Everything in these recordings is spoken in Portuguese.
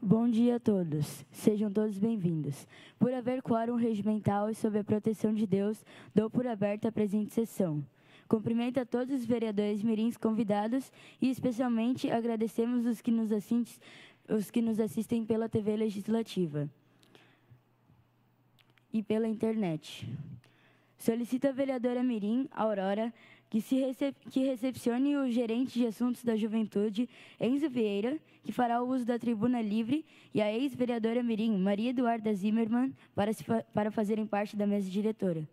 Bom dia a todos. Sejam todos bem-vindos. Por haver quórum regimental e sob a proteção de Deus, dou por aberta a presente sessão. Cumprimento a todos os vereadores mirins convidados e, especialmente, agradecemos os que nos assistem pela TV Legislativa e pela internet. Solicito à vereadora mirim, Aurora, que recepcione o gerente de assuntos da juventude, Enzo Vieira, que fará o uso da tribuna livre, e a ex-vereadora mirim, Maria Eduarda Zimmermann, para fazerem parte da mesa diretora.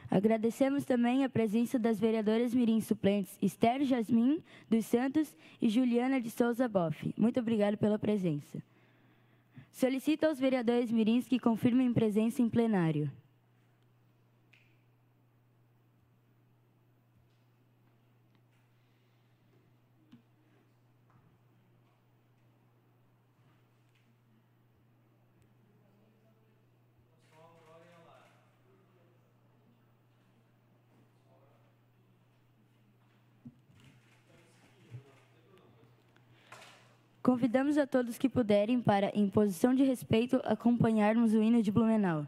Agradecemos também a presença das vereadoras mirim suplentes Esther Jasmin dos Santos e Juliana de Souza Boff. Muito obrigado pela presença. Solicito aos vereadores mirins que confirmem presença em plenário. Convidamos a todos que puderem para, em posição de respeito, acompanharmos o hino de Blumenau.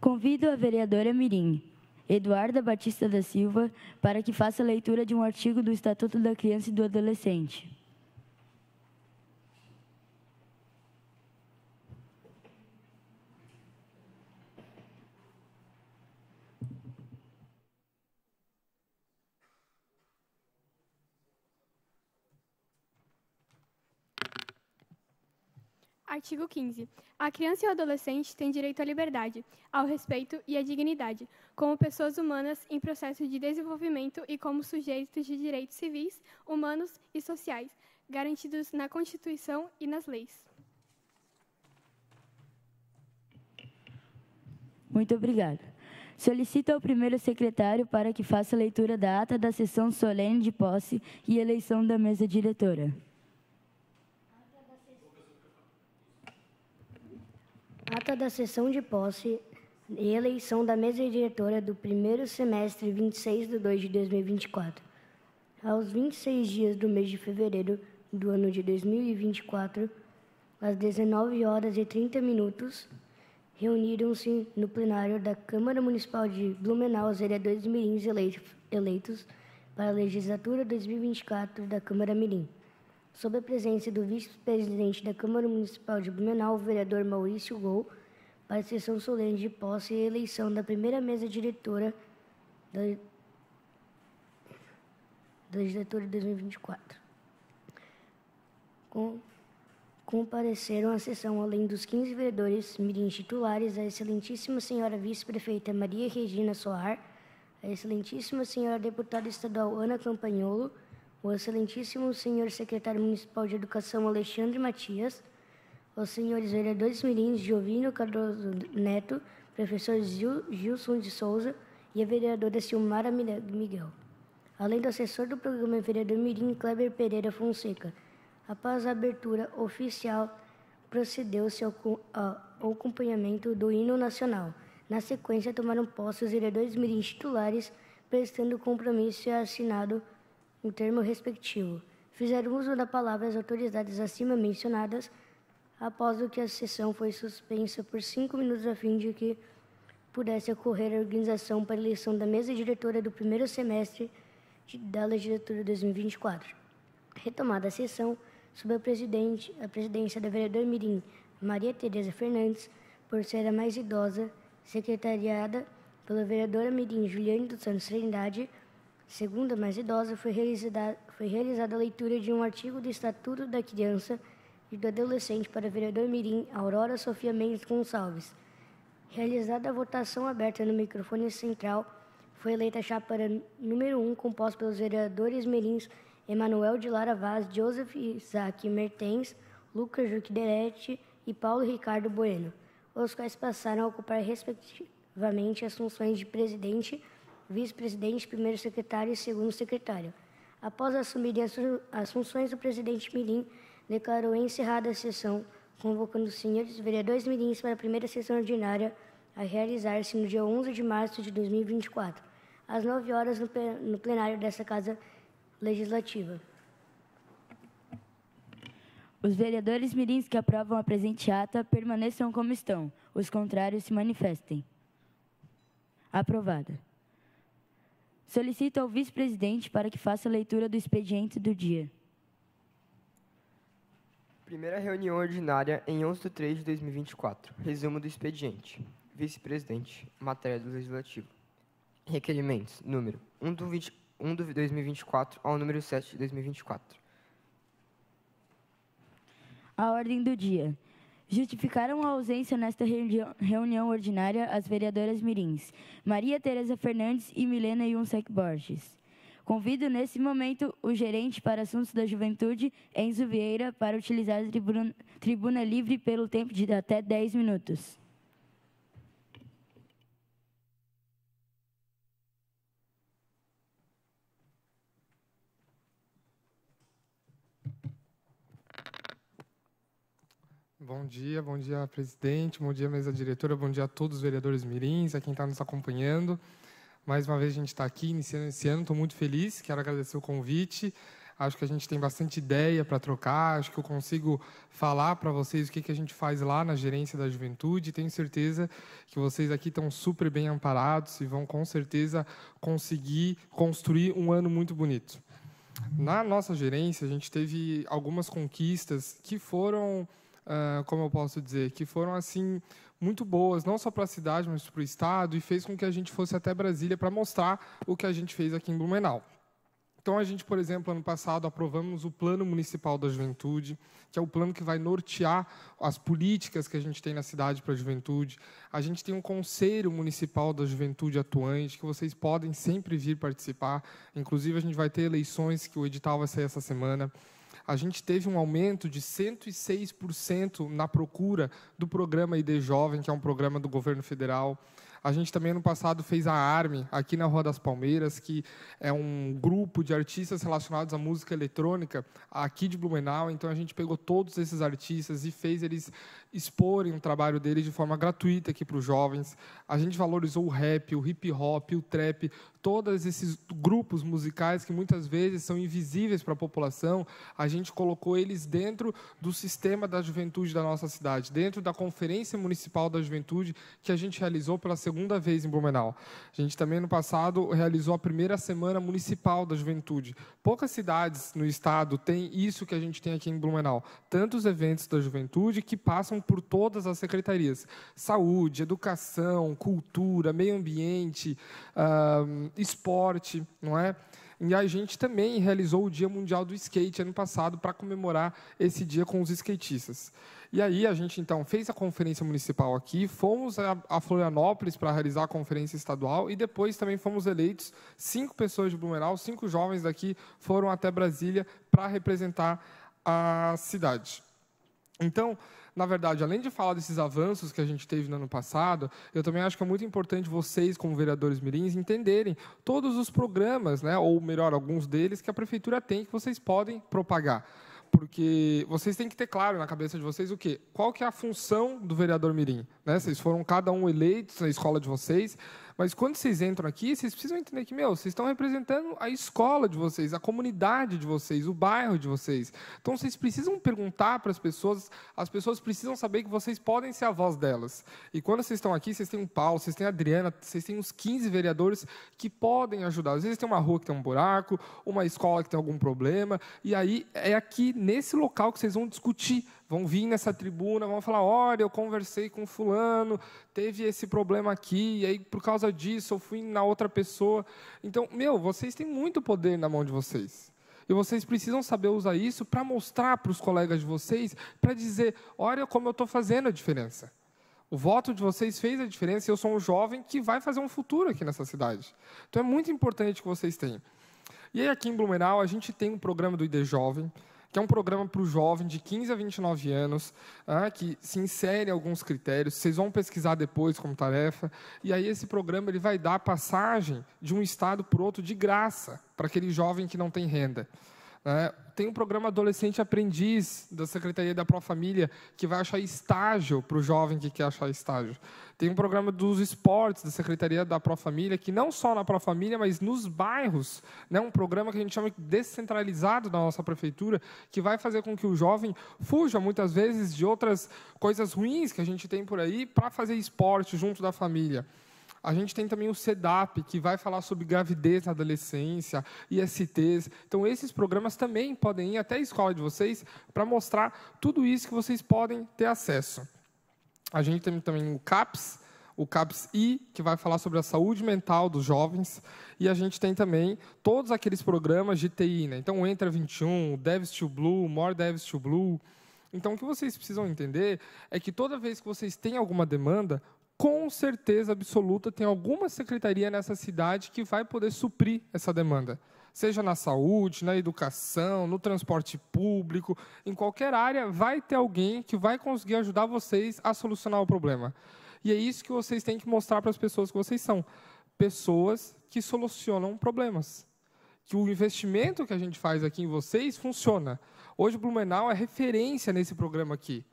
Convido a vereadora mirim, Eduarda Batista da Silva, para que faça a leitura de um artigo do Estatuto da Criança e do Adolescente. Artigo 15. A criança e o adolescente têm direito à liberdade, ao respeito e à dignidade, como pessoas humanas em processo de desenvolvimento e como sujeitos de direitos civis, humanos e sociais, garantidos na Constituição e nas leis. Muito obrigado. Solicito ao primeiro secretário para que faça a leitura da ata da sessão solene de posse e eleição da mesa diretora. Ata da sessão de posse e eleição da mesa diretora do primeiro semestre 26 de 2 de 2024. Aos 26 dias do mês de fevereiro do ano de 2024, às 19h30, reuniram-se no plenário da Câmara Municipal de Blumenau os vereadores mirins eleitos para a legislatura 2024 da Câmara Mirim. Sob a presença do vice-presidente da Câmara Municipal de Blumenau, o vereador Maurício Gol, para a sessão solene de posse e eleição da primeira mesa diretora da legislatura 2024. Compareceram à sessão, além dos 15 vereadores mirins titulares, a excelentíssima senhora vice-prefeita Maria Regina Soar, a excelentíssima senhora deputada estadual Ana Campagnolo, o excelentíssimo senhor secretário municipal de Educação Alexandre Matias, os senhores vereadores mirins Giovino Cardoso Neto, professor Gilson de Souza e a vereadora Silmara Miguel, além do assessor do programa vereador mirim Kleber Pereira Fonseca. Após a abertura oficial, procedeu-se ao acompanhamento do hino nacional. Na sequência, tomaram posse os vereadores mirins titulares, prestando compromisso e assinado o termo respectivo. Fizeram uso da palavra as autoridades acima mencionadas, após o que a sessão foi suspensa por 5 minutos a fim de que pudesse ocorrer a organização para a eleição da mesa diretora do primeiro semestre da legislatura 2024. Retomada a sessão, sob a presidência da vereadora mirim Maria Tereza Fernandes, por ser a mais idosa, secretariada pela vereadora mirim Juliane dos Santos Trindade, segunda mais idosa, foi realizada a leitura de um artigo do Estatuto da Criança e do Adolescente para a vereadora mirim Aurora Sofia Mendes Gonçalves. Realizada a votação aberta no microfone central, foi eleita a chapa número 1, composta pelos vereadores mirins Emanuel de Lara Vaz, Joseph Isaac Mertens, Lucas Juquiderete e Paulo Ricardo Bueno, os quais passaram a ocupar, respectivamente, as funções de presidente, vice-presidente, primeiro secretário e segundo secretário. Após assumirem as funções, o presidente mirim declarou encerrada a sessão, convocando os senhores vereadores mirins para a primeira sessão ordinária a realizar-se no dia 11 de março de 2024, às 9 horas no plenário dessa Casa Legislativa. Os vereadores mirins que aprovam a presente ata permaneçam como estão. Os contrários se manifestem. Aprovada. Solicito ao vice-presidente para que faça a leitura do expediente do dia. Primeira reunião ordinária em 11 de 3 de 2024. Resumo do expediente. Vice-presidente. Matéria do Legislativo. Requerimentos. Número 1 de 2024 ao número 7 de 2024. A ordem do dia. Justificaram a ausência nesta reunião ordinária as vereadoras mirins Maria Tereza Fernandes e Milena Yunsek Borges. Convido, nesse momento, o gerente para assuntos da juventude, Enzo Vieira, para utilizar a tribuna livre pelo tempo de até 10 minutos. Bom dia, presidente, bom dia, mesa diretora, bom dia a todos os vereadores mirins, a quem está nos acompanhando. Mais uma vez a gente está aqui iniciando esse ano, estou muito feliz, quero agradecer o convite. Acho que a gente tem bastante ideia para trocar, acho que eu consigo falar para vocês o que a gente faz lá na gerência da juventude. Tenho certeza que vocês aqui estão super bem amparados e vão, com certeza, conseguir construir um ano muito bonito. Na nossa gerência, a gente teve algumas conquistas que foram, como eu posso dizer, que foram, assim, muito boas, não só para a cidade, mas para o estado, e fez com que a gente fosse até Brasília para mostrar o que a gente fez aqui em Blumenau. Então, a gente, por exemplo, ano passado, aprovamos o Plano Municipal da Juventude, que é o plano que vai nortear as políticas que a gente tem na cidade para a juventude. A gente tem um Conselho Municipal da Juventude atuante, que vocês podem sempre vir participar. Inclusive, a gente vai ter eleições, que o edital vai sair essa semana. A gente teve um aumento de 106% na procura do programa ID Jovem, que é um programa do governo federal. A gente também, ano passado, fez a ARME, aqui na Rua das Palmeiras, que é um grupo de artistas relacionados à música eletrônica aqui de Blumenau. Então, a gente pegou todos esses artistas e fez eles exporem o trabalho deles de forma gratuita aqui para os jovens. A gente valorizou o rap, o hip-hop, o trap, todos esses grupos musicais que muitas vezes são invisíveis para a população. A gente colocou eles dentro do sistema da juventude da nossa cidade, dentro da Conferência Municipal da Juventude, que a gente realizou pela segunda vez em Blumenau. A gente também, no passado, realizou a primeira Semana Municipal da Juventude. Poucas cidades no estado têm isso que a gente tem aqui em Blumenau. Tantos eventos da juventude que passam por todas as secretarias. Saúde, educação, cultura, meio ambiente, esporte, não é? E a gente também realizou o Dia Mundial do Skate ano passado para comemorar esse dia com os skatistas. E aí a gente, então, fez a conferência municipal aqui, fomos a Florianópolis para realizar a conferência estadual e depois também fomos eleitos 5 pessoas de Blumenau, 5 jovens daqui foram até Brasília para representar a cidade. Então, na verdade, além de falar desses avanços que a gente teve no ano passado, eu também acho que é muito importante vocês, como vereadores mirins, entenderem todos os programas, né, ou melhor, alguns deles, que a prefeitura tem, que vocês podem propagar. Porque vocês têm que ter claro na cabeça de vocês o quê? Qual que é a função do vereador mirim? Né? Vocês foram cada um eleitos na escola de vocês, mas quando vocês entram aqui, vocês precisam entender que, vocês estão representando a escola de vocês, a comunidade de vocês, o bairro de vocês. Então, vocês precisam perguntar para as pessoas precisam saber que vocês podem ser a voz delas. E quando vocês estão aqui, vocês têm o Paulo, vocês têm a Adriana, vocês têm uns 15 vereadores que podem ajudar. Às vezes tem uma rua que tem um buraco, uma escola que tem algum problema, e aí é aqui, nesse local, que vocês vão discutir. Vão vir nessa tribuna, vão falar, olha, eu conversei com fulano, teve esse problema aqui, e aí, por causa disso, eu fui na outra pessoa. Então, vocês têm muito poder na mão de vocês. E vocês precisam saber usar isso para mostrar para os colegas de vocês, para dizer, olha como eu estou fazendo a diferença. O voto de vocês fez a diferença e eu sou um jovem que vai fazer um futuro aqui nessa cidade. Então, é muito importante que vocês tenham. E aí, aqui em Blumenau, a gente tem um programa do ID Jovem, que é um programa para o jovem de 15 a 29 anos, que se insere em alguns critérios, vocês vão pesquisar depois como tarefa, e aí esse programa ele vai dar passagem de um estado para o outro de graça, para aquele jovem que não tem renda. Tem um programa Adolescente Aprendiz, da Secretaria da Profamília, que vai achar estágio para o jovem que quer achar estágio. Tem um programa dos esportes, da Secretaria da Profamília, que não só na Profamília, mas nos bairros, um programa que a gente chama de descentralizado da nossa prefeitura, que vai fazer com que o jovem fuja, muitas vezes, de outras coisas ruins que a gente tem por aí, para fazer esporte junto da família. A gente tem também o CEDAP, que vai falar sobre gravidez na adolescência, ISTs. Então, esses programas também podem ir até a escola de vocês para mostrar tudo isso que vocês podem ter acesso. A gente tem também o CAPS-I, que vai falar sobre a saúde mental dos jovens. E a gente tem também todos aqueles programas de TI. Então, o Entra 21, o Devs to Blue, More Devs to Blue. Então, o que vocês precisam entender é que toda vez que vocês têm alguma demanda, com certeza absoluta, tem alguma secretaria nessa cidade que vai poder suprir essa demanda. Seja na saúde, na educação, no transporte público, em qualquer área, vai ter alguém que vai conseguir ajudar vocês a solucionar o problema. E é isso que vocês têm que mostrar para as pessoas que vocês são. Pessoas que solucionam problemas. Que o investimento que a gente faz aqui em vocês funciona. Hoje, Blumenau é referência nesse programa aqui.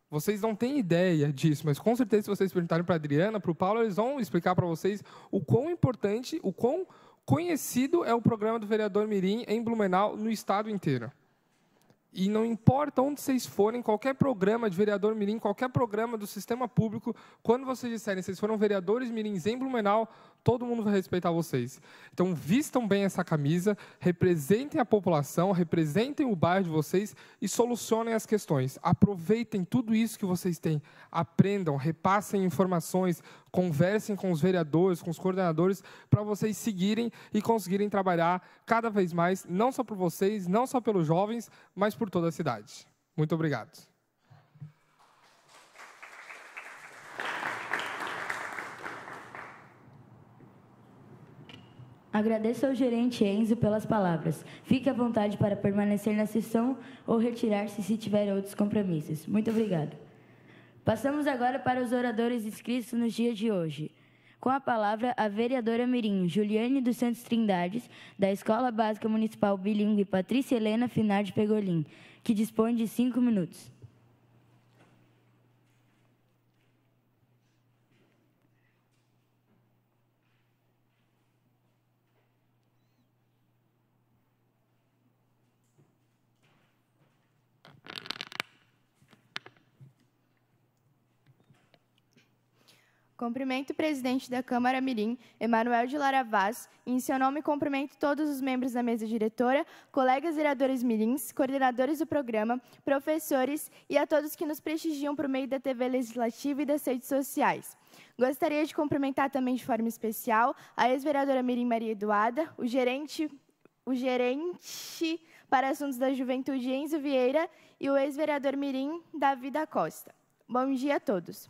Vocês não têm ideia disso, mas com certeza, se vocês perguntarem para a Adriana, para o Paulo, eles vão explicar para vocês o quão importante, o quão conhecido é o programa do vereador mirim em Blumenau, no estado inteiro. E não importa onde vocês forem, qualquer programa de vereador mirim, qualquer programa do sistema público, quando vocês disserem que vocês foram vereadores mirins em Blumenau, todo mundo vai respeitar vocês. Então, vistam bem essa camisa, representem a população, representem o bairro de vocês e solucionem as questões. Aproveitem tudo isso que vocês têm, aprendam, repassem informações, conversem com os vereadores, com os coordenadores, para vocês seguirem e conseguirem trabalhar cada vez mais, não só por vocês, não só pelos jovens, mas por toda a cidade. Muito obrigado. Agradeço ao gerente Enzo pelas palavras. Fique à vontade para permanecer na sessão ou retirar-se se tiver outros compromissos. Muito obrigado. Passamos agora para os oradores inscritos nos dias de hoje. Com a palavra, a vereadora mirim Juliane dos Santos Trindades, da Escola Básica Municipal Bilíngue Patrícia Helena Finardi Pegolin, que dispõe de 5 minutos. Cumprimento o presidente da Câmara Mirim, Emanuel de Lara Vaz, e em seu nome cumprimento todos os membros da mesa diretora, colegas vereadores mirins, coordenadores do programa, professores e a todos que nos prestigiam por meio da TV Legislativa e das redes sociais. Gostaria de cumprimentar também de forma especial a ex-vereadora mirim Maria Eduarda, o gerente para assuntos da juventude Enzo Vieira e o ex-vereador mirim Davi da Costa. Bom dia a todos.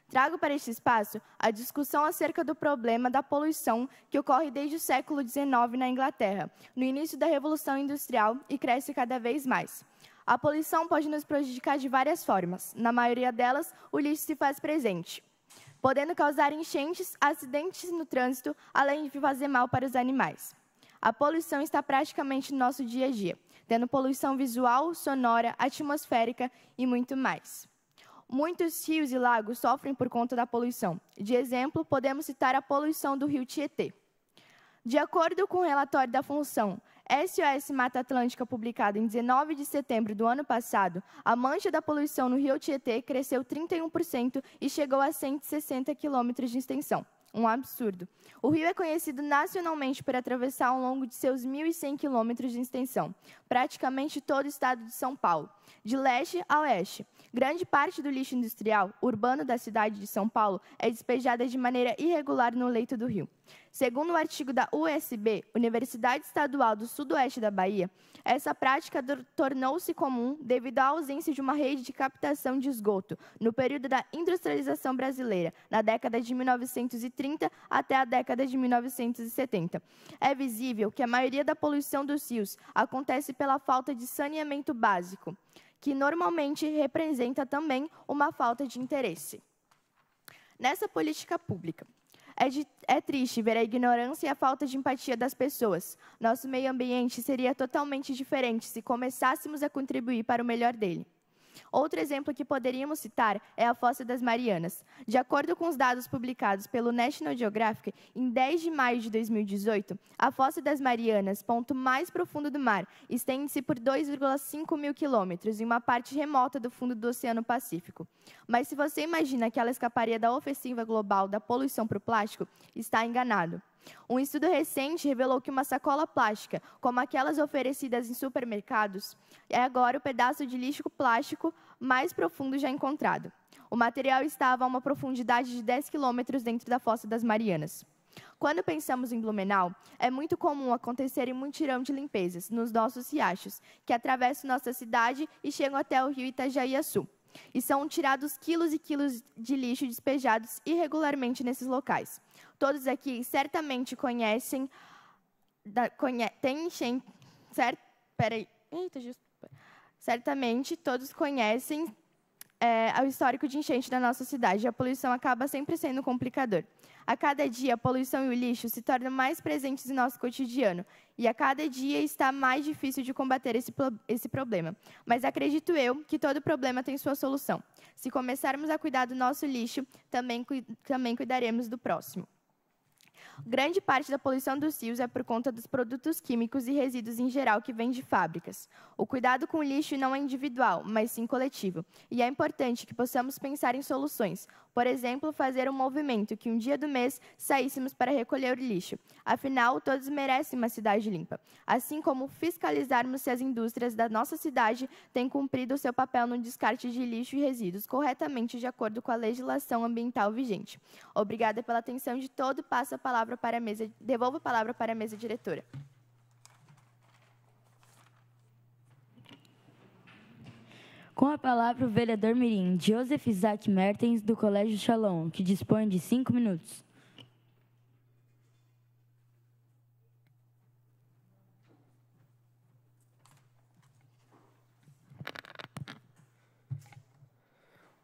Trago para este espaço a discussão acerca do problema da poluição que ocorre desde o século XIX na Inglaterra, no início da Revolução Industrial e cresce cada vez mais. A poluição pode nos prejudicar de várias formas. Na maioria delas, o lixo se faz presente, podendo causar enchentes, acidentes no trânsito, além de fazer mal para os animais. A poluição está praticamente no nosso dia a dia, tendo poluição visual, sonora, atmosférica e muito mais. Muitos rios e lagos sofrem por conta da poluição. De exemplo, podemos citar a poluição do rio Tietê. De acordo com o relatório da função SOS Mata Atlântica, publicado em 19 de setembro do ano passado, a mancha da poluição no rio Tietê cresceu 31% e chegou a 160 quilômetros de extensão. Um absurdo. O rio é conhecido nacionalmente por atravessar ao longo de seus 1.100 quilômetros de extensão, praticamente todo o estado de São Paulo, de leste a oeste. Grande parte do lixo industrial urbano da cidade de São Paulo é despejada de maneira irregular no leito do rio. Segundo o artigo da USB, Universidade Estadual do Sudoeste da Bahia, essa prática tornou-se comum devido à ausência de uma rede de captação de esgoto no período da industrialização brasileira, na década de 1930 até a década de 1970. É visível que a maioria da poluição dos rios acontece pela falta de saneamento básico, que normalmente representa também uma falta de interesse nessa política pública. É triste ver a ignorância e a falta de empatia das pessoas. Nosso meio ambiente seria totalmente diferente se começássemos a contribuir para o melhor dele. Outro exemplo que poderíamos citar é a Fossa das Marianas. De acordo com os dados publicados pelo National Geographic, em 10 de maio de 2018, a Fossa das Marianas, ponto mais profundo do mar, estende-se por 2,5 mil quilômetros em uma parte remota do fundo do Oceano Pacífico. Mas se você imagina que ela escaparia da ofensiva global da poluição por plástico, está enganado. Um estudo recente revelou que uma sacola plástica, como aquelas oferecidas em supermercados, é agora o pedaço de lixo plástico mais profundo já encontrado. O material estava a uma profundidade de 10 quilômetros dentro da Fossa das Marianas. Quando pensamos em Blumenau, é muito comum acontecer um mutirão de limpezas nos nossos riachos, que atravessam nossa cidade e chegam até o rio Itajaí-Açu. E são tirados quilos e quilos de lixo despejados irregularmente nesses locais. Todos aqui certamente conhecem... Certamente todos conhecem o histórico de enchente da nossa cidade. A poluição acaba sempre sendo um complicador. A cada dia, a poluição e o lixo se tornam mais presentes em nosso cotidiano. E a cada dia está mais difícil de combater esse problema. Mas acredito eu que todo problema tem sua solução. Se começarmos a cuidar do nosso lixo, também cuidaremos do próximo. Grande parte da poluição dos rios é por conta dos produtos químicos e resíduos em geral que vêm de fábricas. O cuidado com o lixo não é individual, mas sim coletivo. E é importante que possamos pensar em soluções. Por exemplo, fazer um movimento que um dia do mês saíssemos para recolher o lixo. Afinal, todos merecem uma cidade limpa. Assim como fiscalizarmos se as indústrias da nossa cidade têm cumprido o seu papel no descarte de lixo e resíduos corretamente de acordo com a legislação ambiental vigente. Obrigada pela atenção de todos. Devolvo a palavra para a mesa diretora. Com a palavra, o vereador mirim Joseph Isaac Mertens, do Colégio Shalom, que dispõe de 5 minutos.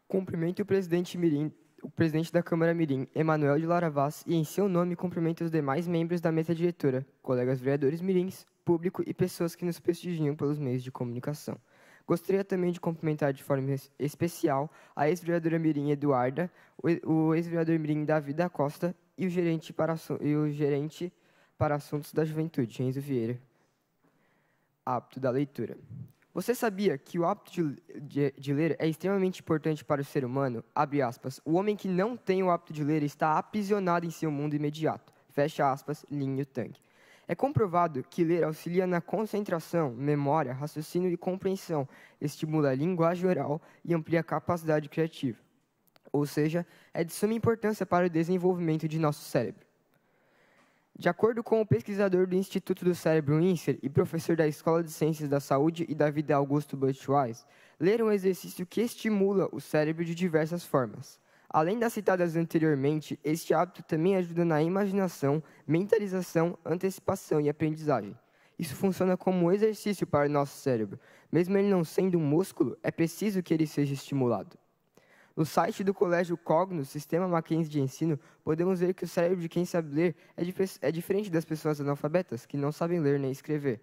Cumprimento o presidente da Câmara Mirim, Emanuel de Lara Vaz, e em seu nome cumprimento os demais membros da mesa diretora, colegas vereadores mirins, público e pessoas que nos prestigiam pelos meios de comunicação. Gostaria também de cumprimentar de forma especial a ex-vereadora mirim Eduarda, o ex-vereador mirim Davi da Costa e o gerente para assuntos da juventude, Enzo Vieira. Hábito da leitura. Você sabia que o hábito de ler é extremamente importante para o ser humano? Abre aspas. O homem que não tem o hábito de ler está aprisionado em seu mundo imediato. Fecha aspas, Lin Yutang. É comprovado que ler auxilia na concentração, memória, raciocínio e compreensão, estimula a linguagem oral e amplia a capacidade criativa. Ou seja, é de suma importância para o desenvolvimento de nosso cérebro. De acordo com o pesquisador do Instituto do Cérebro INSER e professor da Escola de Ciências da Saúde e da Vida Augusto Butchwise, ler é um exercício que estimula o cérebro de diversas formas. Além das citadas anteriormente, este hábito também ajuda na imaginação, mentalização, antecipação e aprendizagem. Isso funciona como um exercício para o nosso cérebro. Mesmo ele não sendo um músculo, é preciso que ele seja estimulado. No site do Colégio Cognos, Sistema Mackenzie de Ensino, podemos ver que o cérebro de quem sabe ler é diferente das pessoas analfabetas, que não sabem ler nem escrever.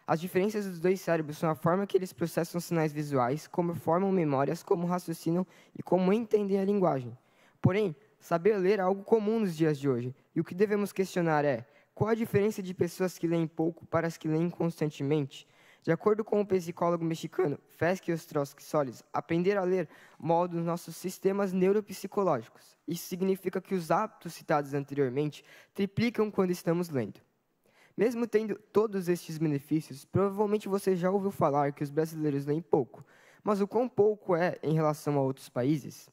As diferenças dos dois cérebros são a forma que eles processam sinais visuais, como formam memórias, como raciocinam e como entendem a linguagem. Porém, saber ler é algo comum nos dias de hoje, e o que devemos questionar é: qual a diferença de pessoas que leem pouco para as que leem constantemente? De acordo com o psicólogo mexicano Fesque Ostrowski Solis, aprender a ler molda os nossos sistemas neuropsicológicos. Isso significa que os hábitos citados anteriormente triplicam quando estamos lendo. Mesmo tendo todos estes benefícios, provavelmente você já ouviu falar que os brasileiros leem pouco. Mas o quão pouco é em relação a outros países?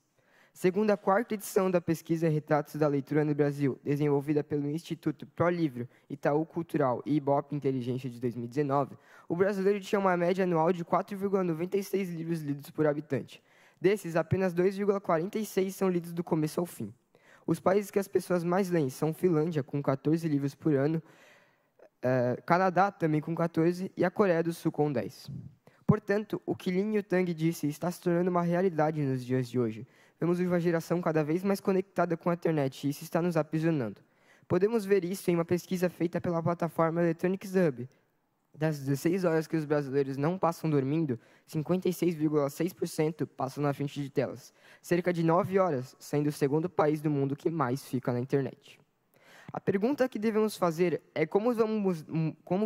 Segundo a 4ª edição da pesquisa Retratos da Leitura no Brasil, desenvolvida pelo Instituto ProLivro, Itaú Cultural e Ibope Inteligência de 2019, o brasileiro tinha uma média anual de 4,96 livros lidos por habitante. Desses, apenas 2,46 são lidos do começo ao fim. Os países que as pessoas mais leem são Finlândia, com 14 livros por ano, Canadá, também com 14, e a Coreia do Sul, com 10. Portanto, o que Lin Yutang disse está se tornando uma realidade nos dias de hoje. Vemos uma geração cada vez mais conectada com a internet e isso está nos aprisionando. Podemos ver isso em uma pesquisa feita pela plataforma Electronics Hub. Das 16 horas que os brasileiros não passam dormindo, 56,6% passam na frente de telas. Cerca de 9 horas, sendo o segundo país do mundo que mais fica na internet. A pergunta que devemos fazer é como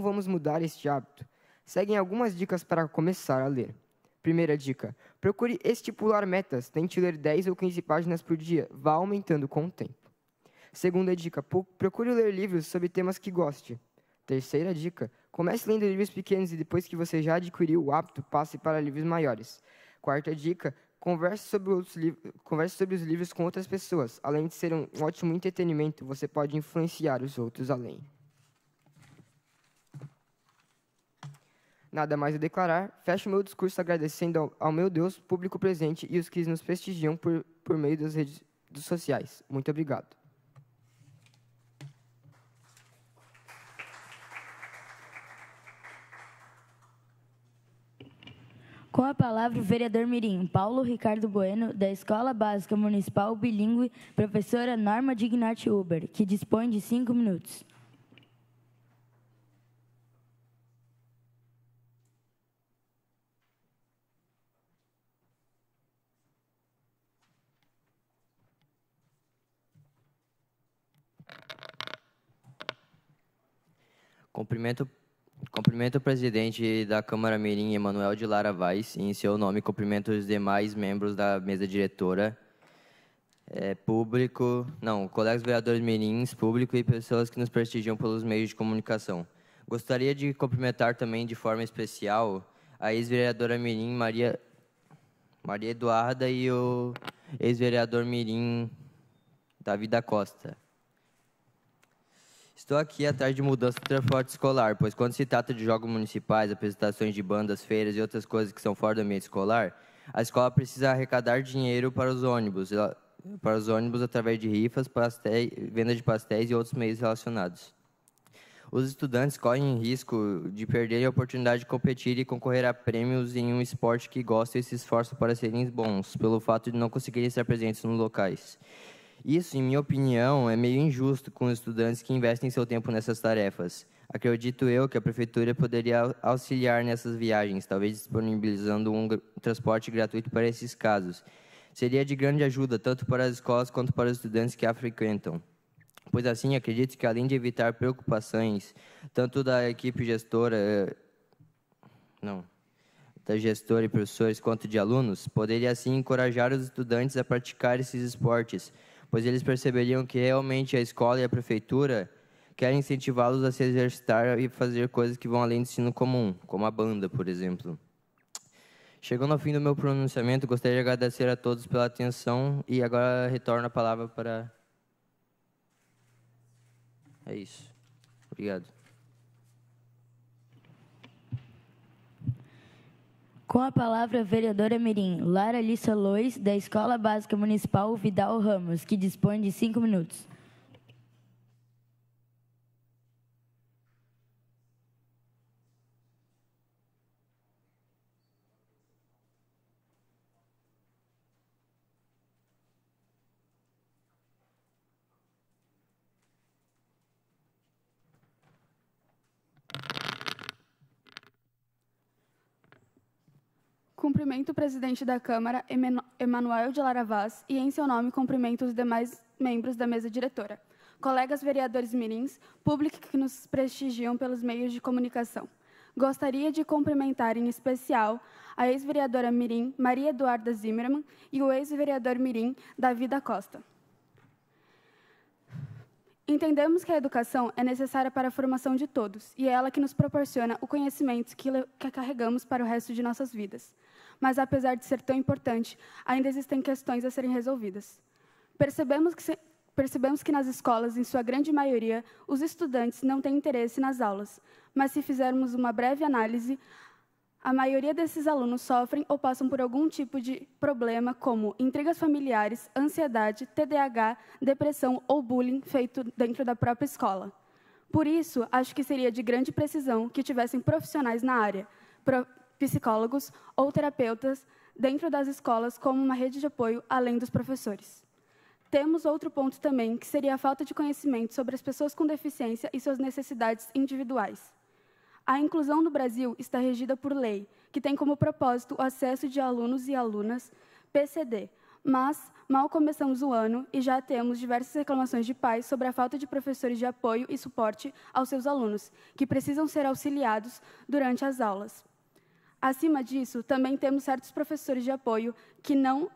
vamos mudar este hábito? Seguem algumas dicas para começar a ler. Primeira dica: procure estipular metas. Tente ler 10 ou 15 páginas por dia. Vá aumentando com o tempo. Segunda dica: procure ler livros sobre temas que goste. Terceira dica: comece lendo livros pequenos e depois que você já adquiriu o hábito, passe para livros maiores. Quarta dica: converse sobre os livros com outras pessoas. Além de ser um ótimo entretenimento, você pode influenciar os outros além. Nada mais a declarar. Fecho meu discurso agradecendo ao meu Deus, público presente e os que nos prestigiam por meio das redes sociais. Muito obrigado. Com a palavra, o vereador mirim Paulo Ricardo Bueno, da Escola Básica Municipal Bilíngue, professora Norma Dignati Uber, que dispõe de 5 minutos. Cumprimento o presidente da Câmara Mirim, Emanuel de Lara Vaz, e em seu nome cumprimento os demais membros da mesa diretora, colegas vereadores mirins, público e pessoas que nos prestigiam pelos meios de comunicação. Gostaria de cumprimentar também de forma especial a ex-vereadora mirim Maria Eduarda e o ex-vereador mirim Davi da Costa. Estou aqui atrás de mudança do transporte escolar, pois quando se trata de jogos municipais, apresentações de bandas, feiras e outras coisas que são fora do ambiente escolar, a escola precisa arrecadar dinheiro para os ônibus através de rifas, venda de pastéis e outros meios relacionados. Os estudantes correm risco de perderem a oportunidade de competir e concorrer a prêmios em um esporte que gostam e se esforçam para serem bons, pelo fato de não conseguirem estar presentes nos locais. Isso, em minha opinião, é meio injusto com os estudantes que investem seu tempo nessas tarefas. Acredito eu que a Prefeitura poderia auxiliar nessas viagens, talvez disponibilizando um transporte gratuito para esses casos. Seria de grande ajuda, tanto para as escolas quanto para os estudantes que a frequentam. Pois assim, acredito que, além de evitar preocupações, tanto da equipe gestora e professores, quanto de alunos, poderia, assim, encorajar os estudantes a praticar esses esportes, pois eles perceberiam que realmente a escola e a prefeitura querem incentivá-los a se exercitar e fazer coisas que vão além do ensino comum, como a banda, por exemplo. Chegando ao fim do meu pronunciamento, gostaria de agradecer a todos pela atenção e agora retorno a palavra para... É isso. Obrigado. Com a palavra, a vereadora mirim Lara Alissa Lois, da Escola Básica Municipal Vidal Ramos, que dispõe de 5 minutos. Cumprimento o presidente da Câmara, Emanuel de Lara Vaz, e, em seu nome, cumprimento os demais membros da mesa diretora, colegas vereadores mirins, público que nos prestigiam pelos meios de comunicação. Gostaria de cumprimentar, em especial, a ex-vereadora mirim Maria Eduarda Zimmermann e o ex-vereador mirim Davi da Costa. Entendemos que a educação é necessária para a formação de todos, e é ela que nos proporciona o conhecimento que carregamos para o resto de nossas vidas. Mas, apesar de ser tão importante, ainda existem questões a serem resolvidas. Percebemos que nas escolas, em sua grande maioria, os estudantes não têm interesse nas aulas, mas se fizermos uma breve análise, a maioria desses alunos sofrem ou passam por algum tipo de problema, como intrigas familiares, ansiedade, TDAH, depressão ou bullying feito dentro da própria escola. Por isso, acho que seria de grande precisão que tivessem profissionais na área, psicólogos ou terapeutas dentro das escolas como uma rede de apoio, além dos professores. Temos outro ponto também, que seria a falta de conhecimento sobre as pessoas com deficiência e suas necessidades individuais. A inclusão no Brasil está regida por lei, que tem como propósito o acesso de alunos e alunas PCD, mas mal começamos o ano e já temos diversas reclamações de pais sobre a falta de professores de apoio e suporte aos seus alunos, que precisam ser auxiliados durante as aulas. Acima disso, também temos certos professores de apoio que não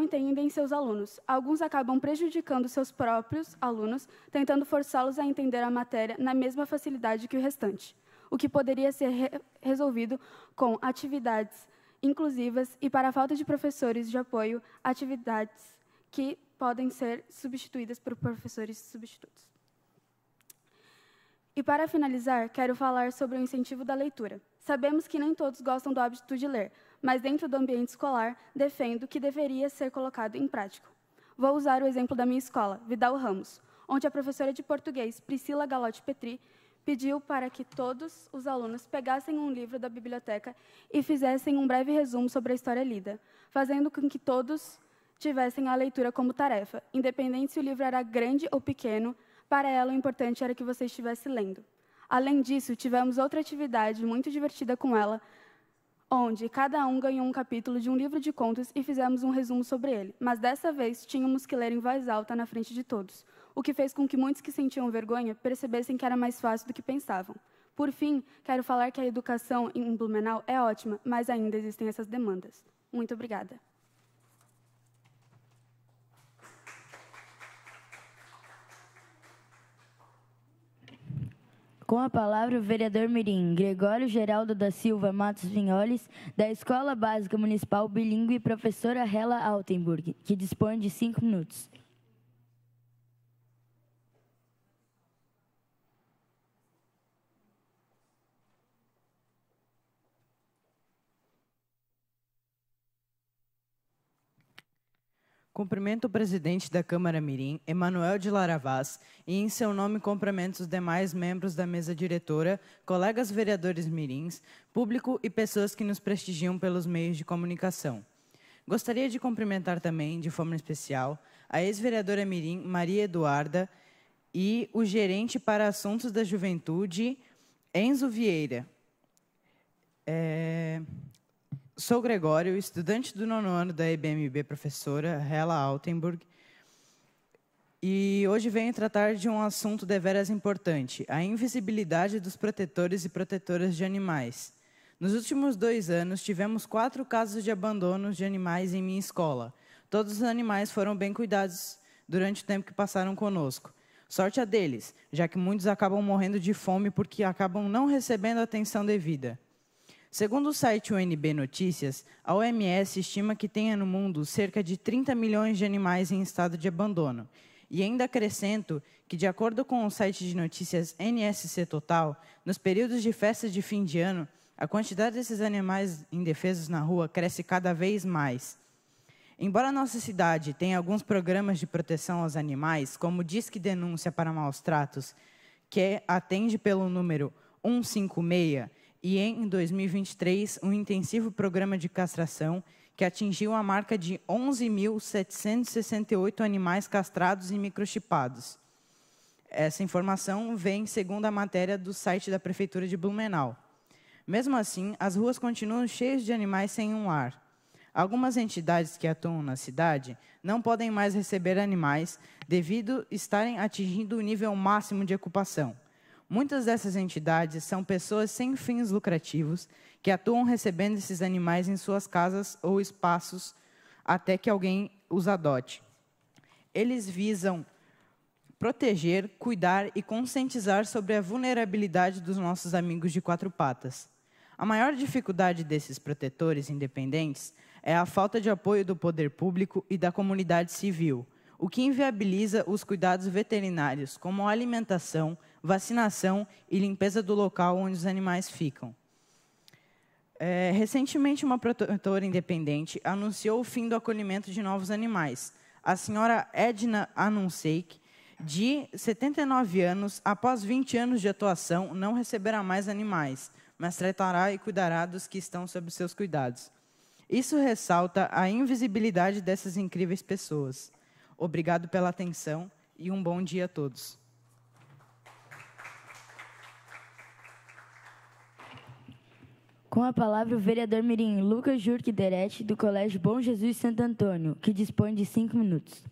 entendem seus alunos. Alguns acabam prejudicando seus próprios alunos, tentando forçá-los a entender a matéria na mesma facilidade que o restante, o que poderia ser resolvido com atividades inclusivas e, para a falta de professores de apoio, atividades que podem ser substituídas por professores substitutos. E, para finalizar, quero falar sobre o incentivo da leitura. Sabemos que nem todos gostam do hábito de ler, mas dentro do ambiente escolar, defendo que deveria ser colocado em prática. Vou usar o exemplo da minha escola, Vidal Ramos, onde a professora de português, Priscila Galotti Petri, pediu para que todos os alunos pegassem um livro da biblioteca e fizessem um breve resumo sobre a história lida, fazendo com que todos tivessem a leitura como tarefa, independente se o livro era grande ou pequeno. Para ela, o importante era que você estivesse lendo. Além disso, tivemos outra atividade muito divertida com ela, onde cada um ganhou um capítulo de um livro de contos e fizemos um resumo sobre ele. Mas dessa vez tínhamos que ler em voz alta na frente de todos, o que fez com que muitos que sentiam vergonha percebessem que era mais fácil do que pensavam. Por fim, quero falar que a educação em Blumenau é ótima, mas ainda existem essas demandas. Muito obrigada. Com a palavra, o vereador mirim Gregório Geraldo da Silva Matos Vinholes, da Escola Básica Municipal Bilíngue, professora Hela Altenburg, que dispõe de 5 minutos. Cumprimento o presidente da Câmara Mirim, Emanuel de Lara Vaz, e em seu nome cumprimento os demais membros da mesa diretora, colegas vereadores mirins, público e pessoas que nos prestigiam pelos meios de comunicação. Gostaria de cumprimentar também, de forma especial, a ex-vereadora mirim Maria Eduarda e o gerente para assuntos da juventude, Enzo Vieira. Sou Gregório, estudante do 9º ano da EBMB, professora Hela Altenburg, e hoje venho tratar de um assunto deveras importante, a invisibilidade dos protetores e protetoras de animais. Nos últimos 2 anos, tivemos 4 casos de abandono de animais em minha escola. Todos os animais foram bem cuidados durante o tempo que passaram conosco. Sorte a deles, já que muitos acabam morrendo de fome porque acabam não recebendo a atenção devida. Segundo o site UNB Notícias, a OMS estima que tenha no mundo cerca de 30 milhões de animais em estado de abandono. E ainda acrescento que, de acordo com o site de notícias NSC Total, nos períodos de festas de fim de ano, a quantidade desses animais indefesos na rua cresce cada vez mais. Embora nossa cidade tenha alguns programas de proteção aos animais, como o Disque Denúncia para Maus Tratos, que atende pelo número 156, e em 2023, um intensivo programa de castração que atingiu a marca de 11.768 animais castrados e microchipados. Essa informação vem segundo a matéria do site da Prefeitura de Blumenau. Mesmo assim, as ruas continuam cheias de animais sem um lar. Algumas entidades que atuam na cidade não podem mais receber animais devido a estarem atingindo o nível máximo de ocupação. Muitas dessas entidades são pessoas sem fins lucrativos que atuam recebendo esses animais em suas casas ou espaços até que alguém os adote. Eles visam proteger, cuidar e conscientizar sobre a vulnerabilidade dos nossos amigos de 4 patas. A maior dificuldade desses protetores independentes é a falta de apoio do poder público e da comunidade civil, o que inviabiliza os cuidados veterinários, como a alimentação, vacinação e limpeza do local onde os animais ficam. Recentemente, uma protetora independente anunciou o fim do acolhimento de novos animais. A senhora Edna Anunseik, de 79 anos, após 20 anos de atuação, não receberá mais animais, mas tratará e cuidará dos que estão sob seus cuidados. Isso ressalta a invisibilidade dessas incríveis pessoas. Obrigado pela atenção e um bom dia a todos. Com a palavra, o vereador mirim Lucas Jurque Derete, do Colégio Bom Jesus Santo Antônio, que dispõe de 5 minutos.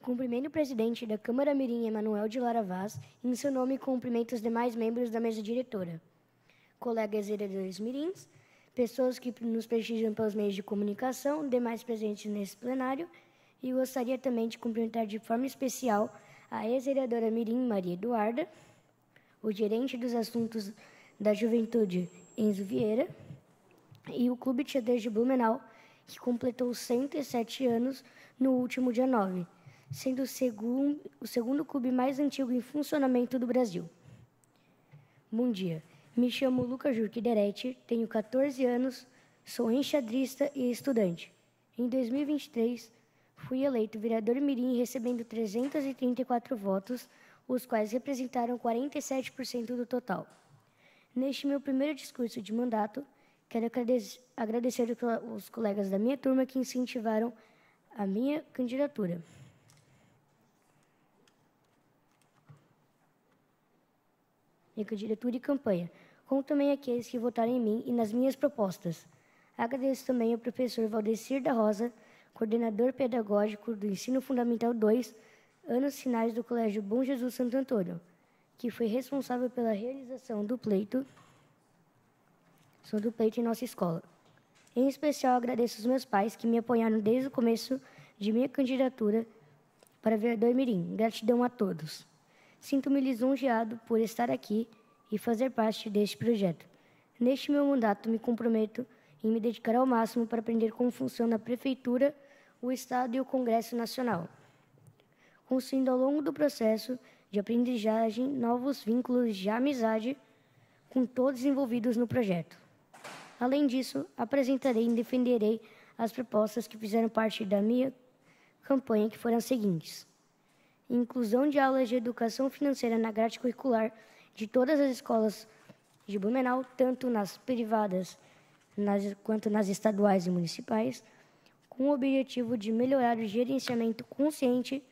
Cumprimento o presidente da Câmara Mirim, Emanuel de Lara Vaz, e em seu nome cumprimento os demais membros da mesa diretora, colegas vereadores mirins, pessoas que nos prestigiam pelos meios de comunicação, demais presentes nesse plenário, e gostaria também de cumprimentar de forma especial a ex-vereadora mirim Maria Eduarda, o gerente dos assuntos da juventude Enzo Vieira, e o Clube de Xadrez de Blumenau, que completou 107 anos no último dia 9, sendo o segundo clube mais antigo em funcionamento do Brasil. Bom dia, me chamo Lucas Jurque Derete, tenho 14 anos, sou enxadrista e estudante. Em 2023, fui eleito vereador mirim recebendo 334 votos, os quais representaram 47% do total. Neste meu primeiro discurso de mandato, quero agradecer os colegas da minha turma que incentivaram a minha candidatura. Minha candidatura e campanha, como também aqueles que votaram em mim e nas minhas propostas. Agradeço também ao professor Valdecir da Rosa, coordenador pedagógico do Ensino Fundamental 2, anos finais do Colégio Bom Jesus Santo Antônio, que foi responsável pela realização do pleito em nossa escola. Em especial, agradeço aos meus pais que me apoiaram desde o começo de minha candidatura para vereador Mirim. Gratidão a todos. Sinto-me lisonjeado por estar aqui e fazer parte deste projeto. Neste meu mandato, me comprometo em me dedicar ao máximo para aprender como funciona a Prefeitura, o Estado e o Congresso Nacional, construindo ao longo do processo de aprendizagem novos vínculos de amizade com todos envolvidos no projeto. Além disso, apresentarei e defenderei as propostas que fizeram parte da minha campanha, que foram as seguintes: inclusão de aulas de educação financeira na grade curricular de todas as escolas de Blumenau, tanto nas privadas quanto nas estaduais e municipais, com o objetivo de melhorar o gerenciamento consciente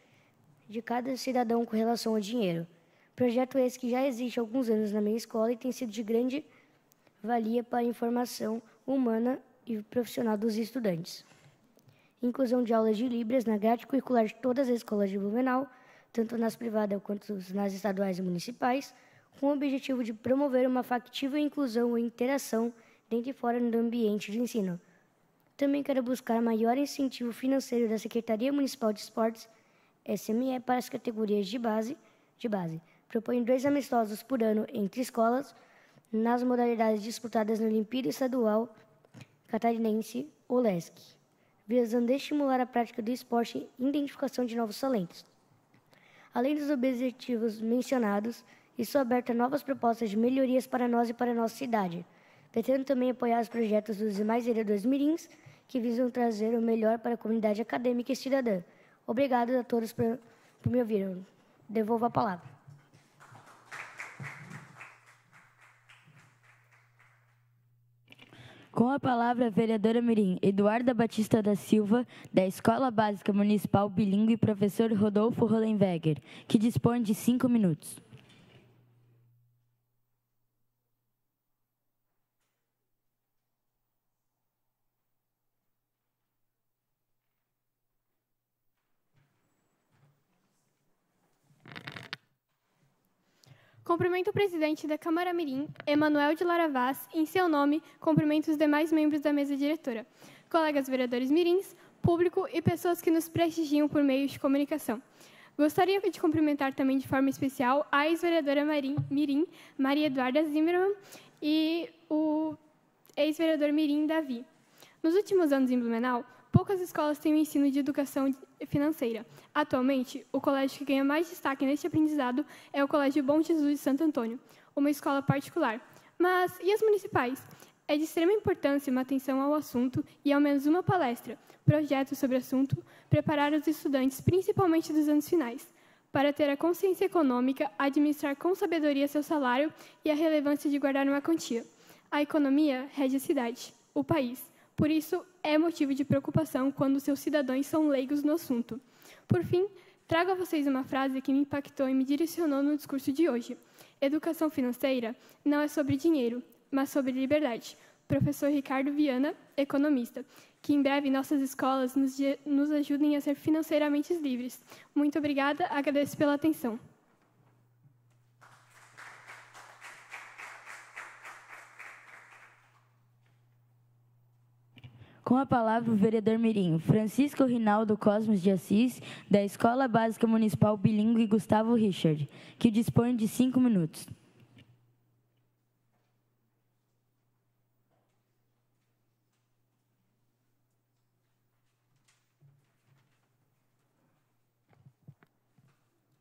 de cada cidadão com relação ao dinheiro. Projeto esse que já existe há alguns anos na minha escola e tem sido de grande valia para a informação humana e profissional dos estudantes. Inclusão de aulas de Libras na grade curricular de todas as escolas de Blumenau, tanto nas privadas quanto nas estaduais e municipais, com o objetivo de promover uma factível inclusão e interação dentro e fora do ambiente de ensino. Também quero buscar maior incentivo financeiro da Secretaria Municipal de Esportes, SME, para as categorias de base. Proponho 2 amistosos por ano entre escolas, nas modalidades disputadas na Olimpíada Estadual Catarinense, OLESC, visando estimular a prática do esporte e identificação de novos talentos. Além dos objetivos mencionados, estou aberto a novas propostas de melhorias para nós e para a nossa cidade. Pretendo também apoiar os projetos dos demais vereadores mirins, que visam trazer o melhor para a comunidade acadêmica e cidadã. Obrigado a todos por me ouvirem. Devolvo a palavra. Com a palavra, a vereadora mirim Eduarda Batista da Silva, da Escola Básica Municipal Bilíngue, professor Rodolfo Hollenweger, que dispõe de 5 minutos. Cumprimento o presidente da Câmara Mirim, Emanuel de Lara Vaz, em seu nome, cumprimento os demais membros da mesa diretora, colegas vereadores mirins, público e pessoas que nos prestigiam por meios de comunicação. Gostaria de cumprimentar também de forma especial a ex-vereadora mirim, Maria Eduarda Zimmermann, e o ex-vereador mirim, Davi. Nos últimos anos em Blumenau, poucas escolas têm o ensino de educação financeira. Atualmente, o colégio que ganha mais destaque neste aprendizado é o Colégio Bom Jesus de Santo Antônio, uma escola particular. Mas, e as municipais? É de extrema importância uma atenção ao assunto e ao menos uma palestra, projeto sobre o assunto, preparar os estudantes, principalmente dos anos finais, para ter a consciência econômica, administrar com sabedoria seu salário e a relevância de guardar uma quantia. A economia rege a cidade, o país. Por isso, é motivo de preocupação quando seus cidadãos são leigos no assunto. Por fim, trago a vocês uma frase que me impactou e me direcionou no discurso de hoje. Educação financeira não é sobre dinheiro, mas sobre liberdade. Professor Ricardo Viana, economista. Que em breve nossas escolas nos ajudem a ser financeiramente livres. Muito obrigada, agradeço pela atenção. Com a palavra, o vereador mirim Francisco Rinaldo Cosmos de Assis, da Escola Básica Municipal Bilíngue Gustavo Richard, que dispõe de 5 minutos.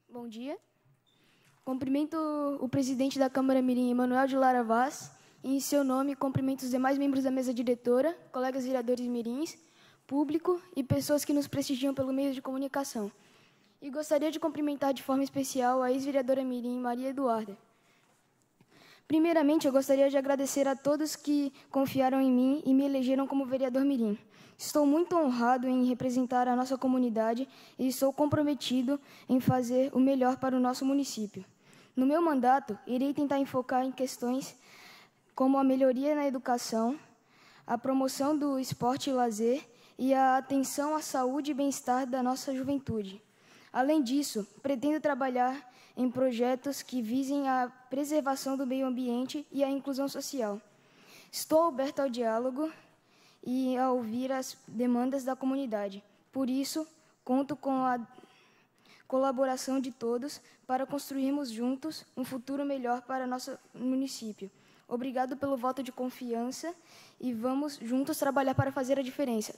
Bom dia. Cumprimento o presidente da Câmara Mirim, Emanuel de Lara Vaz. Em seu nome, cumprimento os demais membros da mesa diretora, colegas vereadores mirins, público e pessoas que nos prestigiam pelo meio de comunicação. E gostaria de cumprimentar de forma especial a ex-vereadora mirim Maria Eduarda. Primeiramente, eu gostaria de agradecer a todos que confiaram em mim e me elegeram como vereador mirim. Estou muito honrado em representar a nossa comunidade e estou comprometido em fazer o melhor para o nosso município. No meu mandato, irei tentar enfocar em questões como a melhoria na educação, a promoção do esporte e lazer e a atenção à saúde e bem-estar da nossa juventude. Além disso, pretendo trabalhar em projetos que visem a preservação do meio ambiente e a inclusão social. Estou aberto ao diálogo e a ouvir as demandas da comunidade. Por isso, conto com a colaboração de todos para construirmos juntos um futuro melhor para nosso município. Obrigado pelo voto de confiança e vamos juntos trabalhar para fazer a diferença.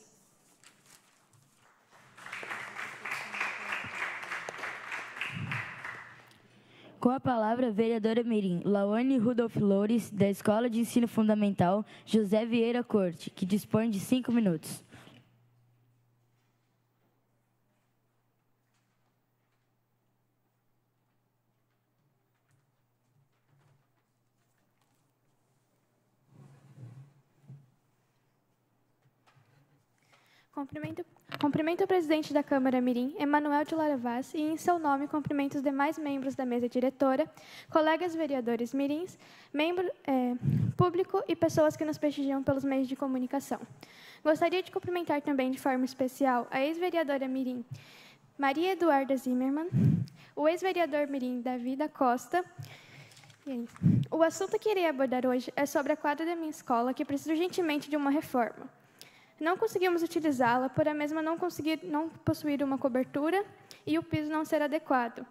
Com a palavra, a vereadora mirim Lawane Rudolf Loures, da Escola de Ensino Fundamental José Vieira Corte, que dispõe de 5 minutos. Cumprimento o presidente da Câmara Mirim, Emanuel de Lara Vaz, e, em seu nome, cumprimento os demais membros da mesa diretora, colegas vereadores mirins, público e pessoas que nos prestigiam pelos meios de comunicação. Gostaria de cumprimentar também, de forma especial, a ex-vereadora mirim Maria Eduarda Zimmermann, o ex-vereador mirim Davi da Costa. O assunto que irei abordar hoje é sobre a quadra da minha escola, que precisa urgentemente de uma reforma. Não conseguimos utilizá-la por a mesma não possuir uma cobertura e o piso não ser adequado.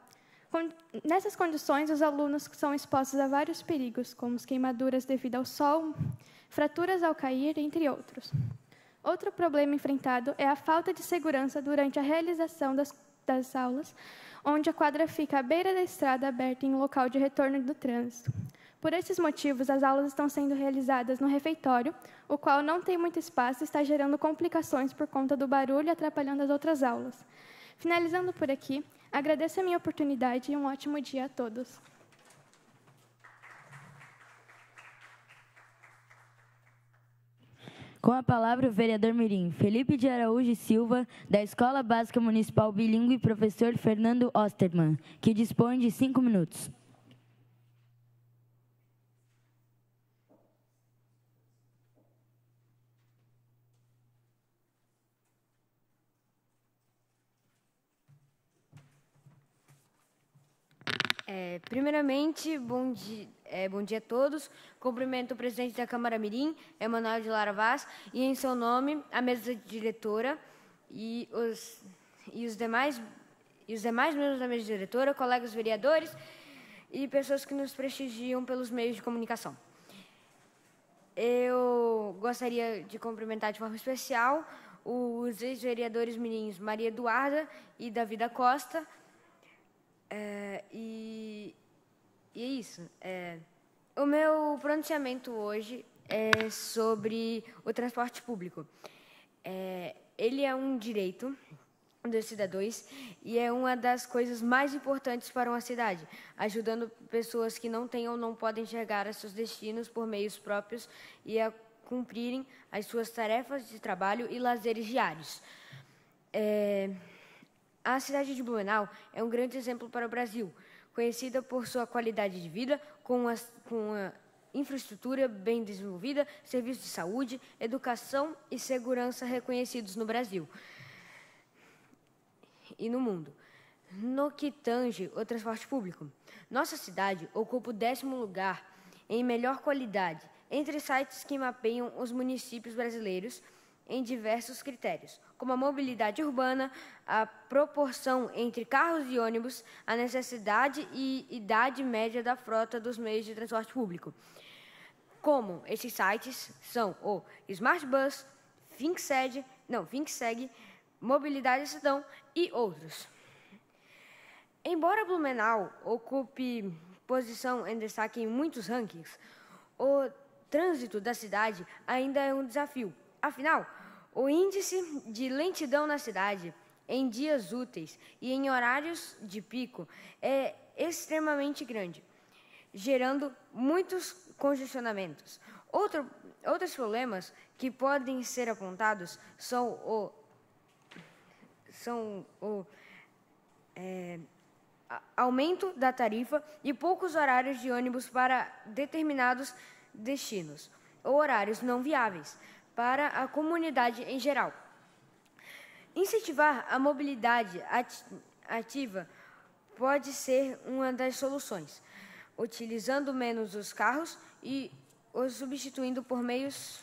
Nessas condições, os alunos são expostos a vários perigos, como queimaduras devido ao sol, fraturas ao cair, entre outros. Outro problema enfrentado é a falta de segurança durante a realização das aulas, onde a quadra fica à beira da estrada aberta em local de retorno do trânsito. Por esses motivos, as aulas estão sendo realizadas no refeitório, o qual não tem muito espaço e está gerando complicações por conta do barulho, atrapalhando as outras aulas. Finalizando por aqui, agradeço a minha oportunidade e um ótimo dia a todos. Com a palavra, o vereador mirim Felipe de Araújo Silva, da Escola Básica Municipal Bilíngue, professor Fernando Osterman, que dispõe de 5 minutos. Primeiramente, bom dia a todos. Cumprimento o presidente da Câmara Mirim, Emanuel de Lara Vaz, e, em seu nome, a mesa diretora e os demais membros da mesa diretora, colegas vereadores e pessoas que nos prestigiam pelos meios de comunicação. Eu gostaria de cumprimentar de forma especial os ex-vereadores mirins Maria Eduarda e Davi da Costa. E é isso. O meu pronunciamento hoje é sobre o transporte público. Ele é um direito dos cidadãos e é uma das coisas mais importantes para uma cidade, ajudando pessoas que não têm ou não podem chegar a seus destinos por meios próprios e a cumprirem as suas tarefas de trabalho e lazeres diários. A cidade de Blumenau é um grande exemplo para o Brasil, conhecida por sua qualidade de vida, com a infraestrutura bem desenvolvida, serviços de saúde, educação e segurança reconhecidos no Brasil e no mundo. No que tange o transporte público, nossa cidade ocupa o 10º lugar em melhor qualidade entre sites que mapeiam os municípios brasileiros em diversos critérios, como a mobilidade urbana, a proporção entre carros e ônibus, a necessidade e idade média da frota dos meios de transporte público. Como esses sites são o Smartbus, FinkSeg, Mobilidade Cidadão e outros. Embora Blumenau ocupe posição em destaque em muitos rankings, o trânsito da cidade ainda é um desafio. Afinal, o índice de lentidão na cidade em dias úteis e em horários de pico é extremamente grande, gerando muitos congestionamentos. Outros problemas que podem ser apontados são o aumento da tarifa e poucos horários de ônibus para determinados destinos, ou horários não viáveis para a comunidade em geral. Incentivar a mobilidade ativa pode ser uma das soluções, utilizando menos os carros e os substituindo por meios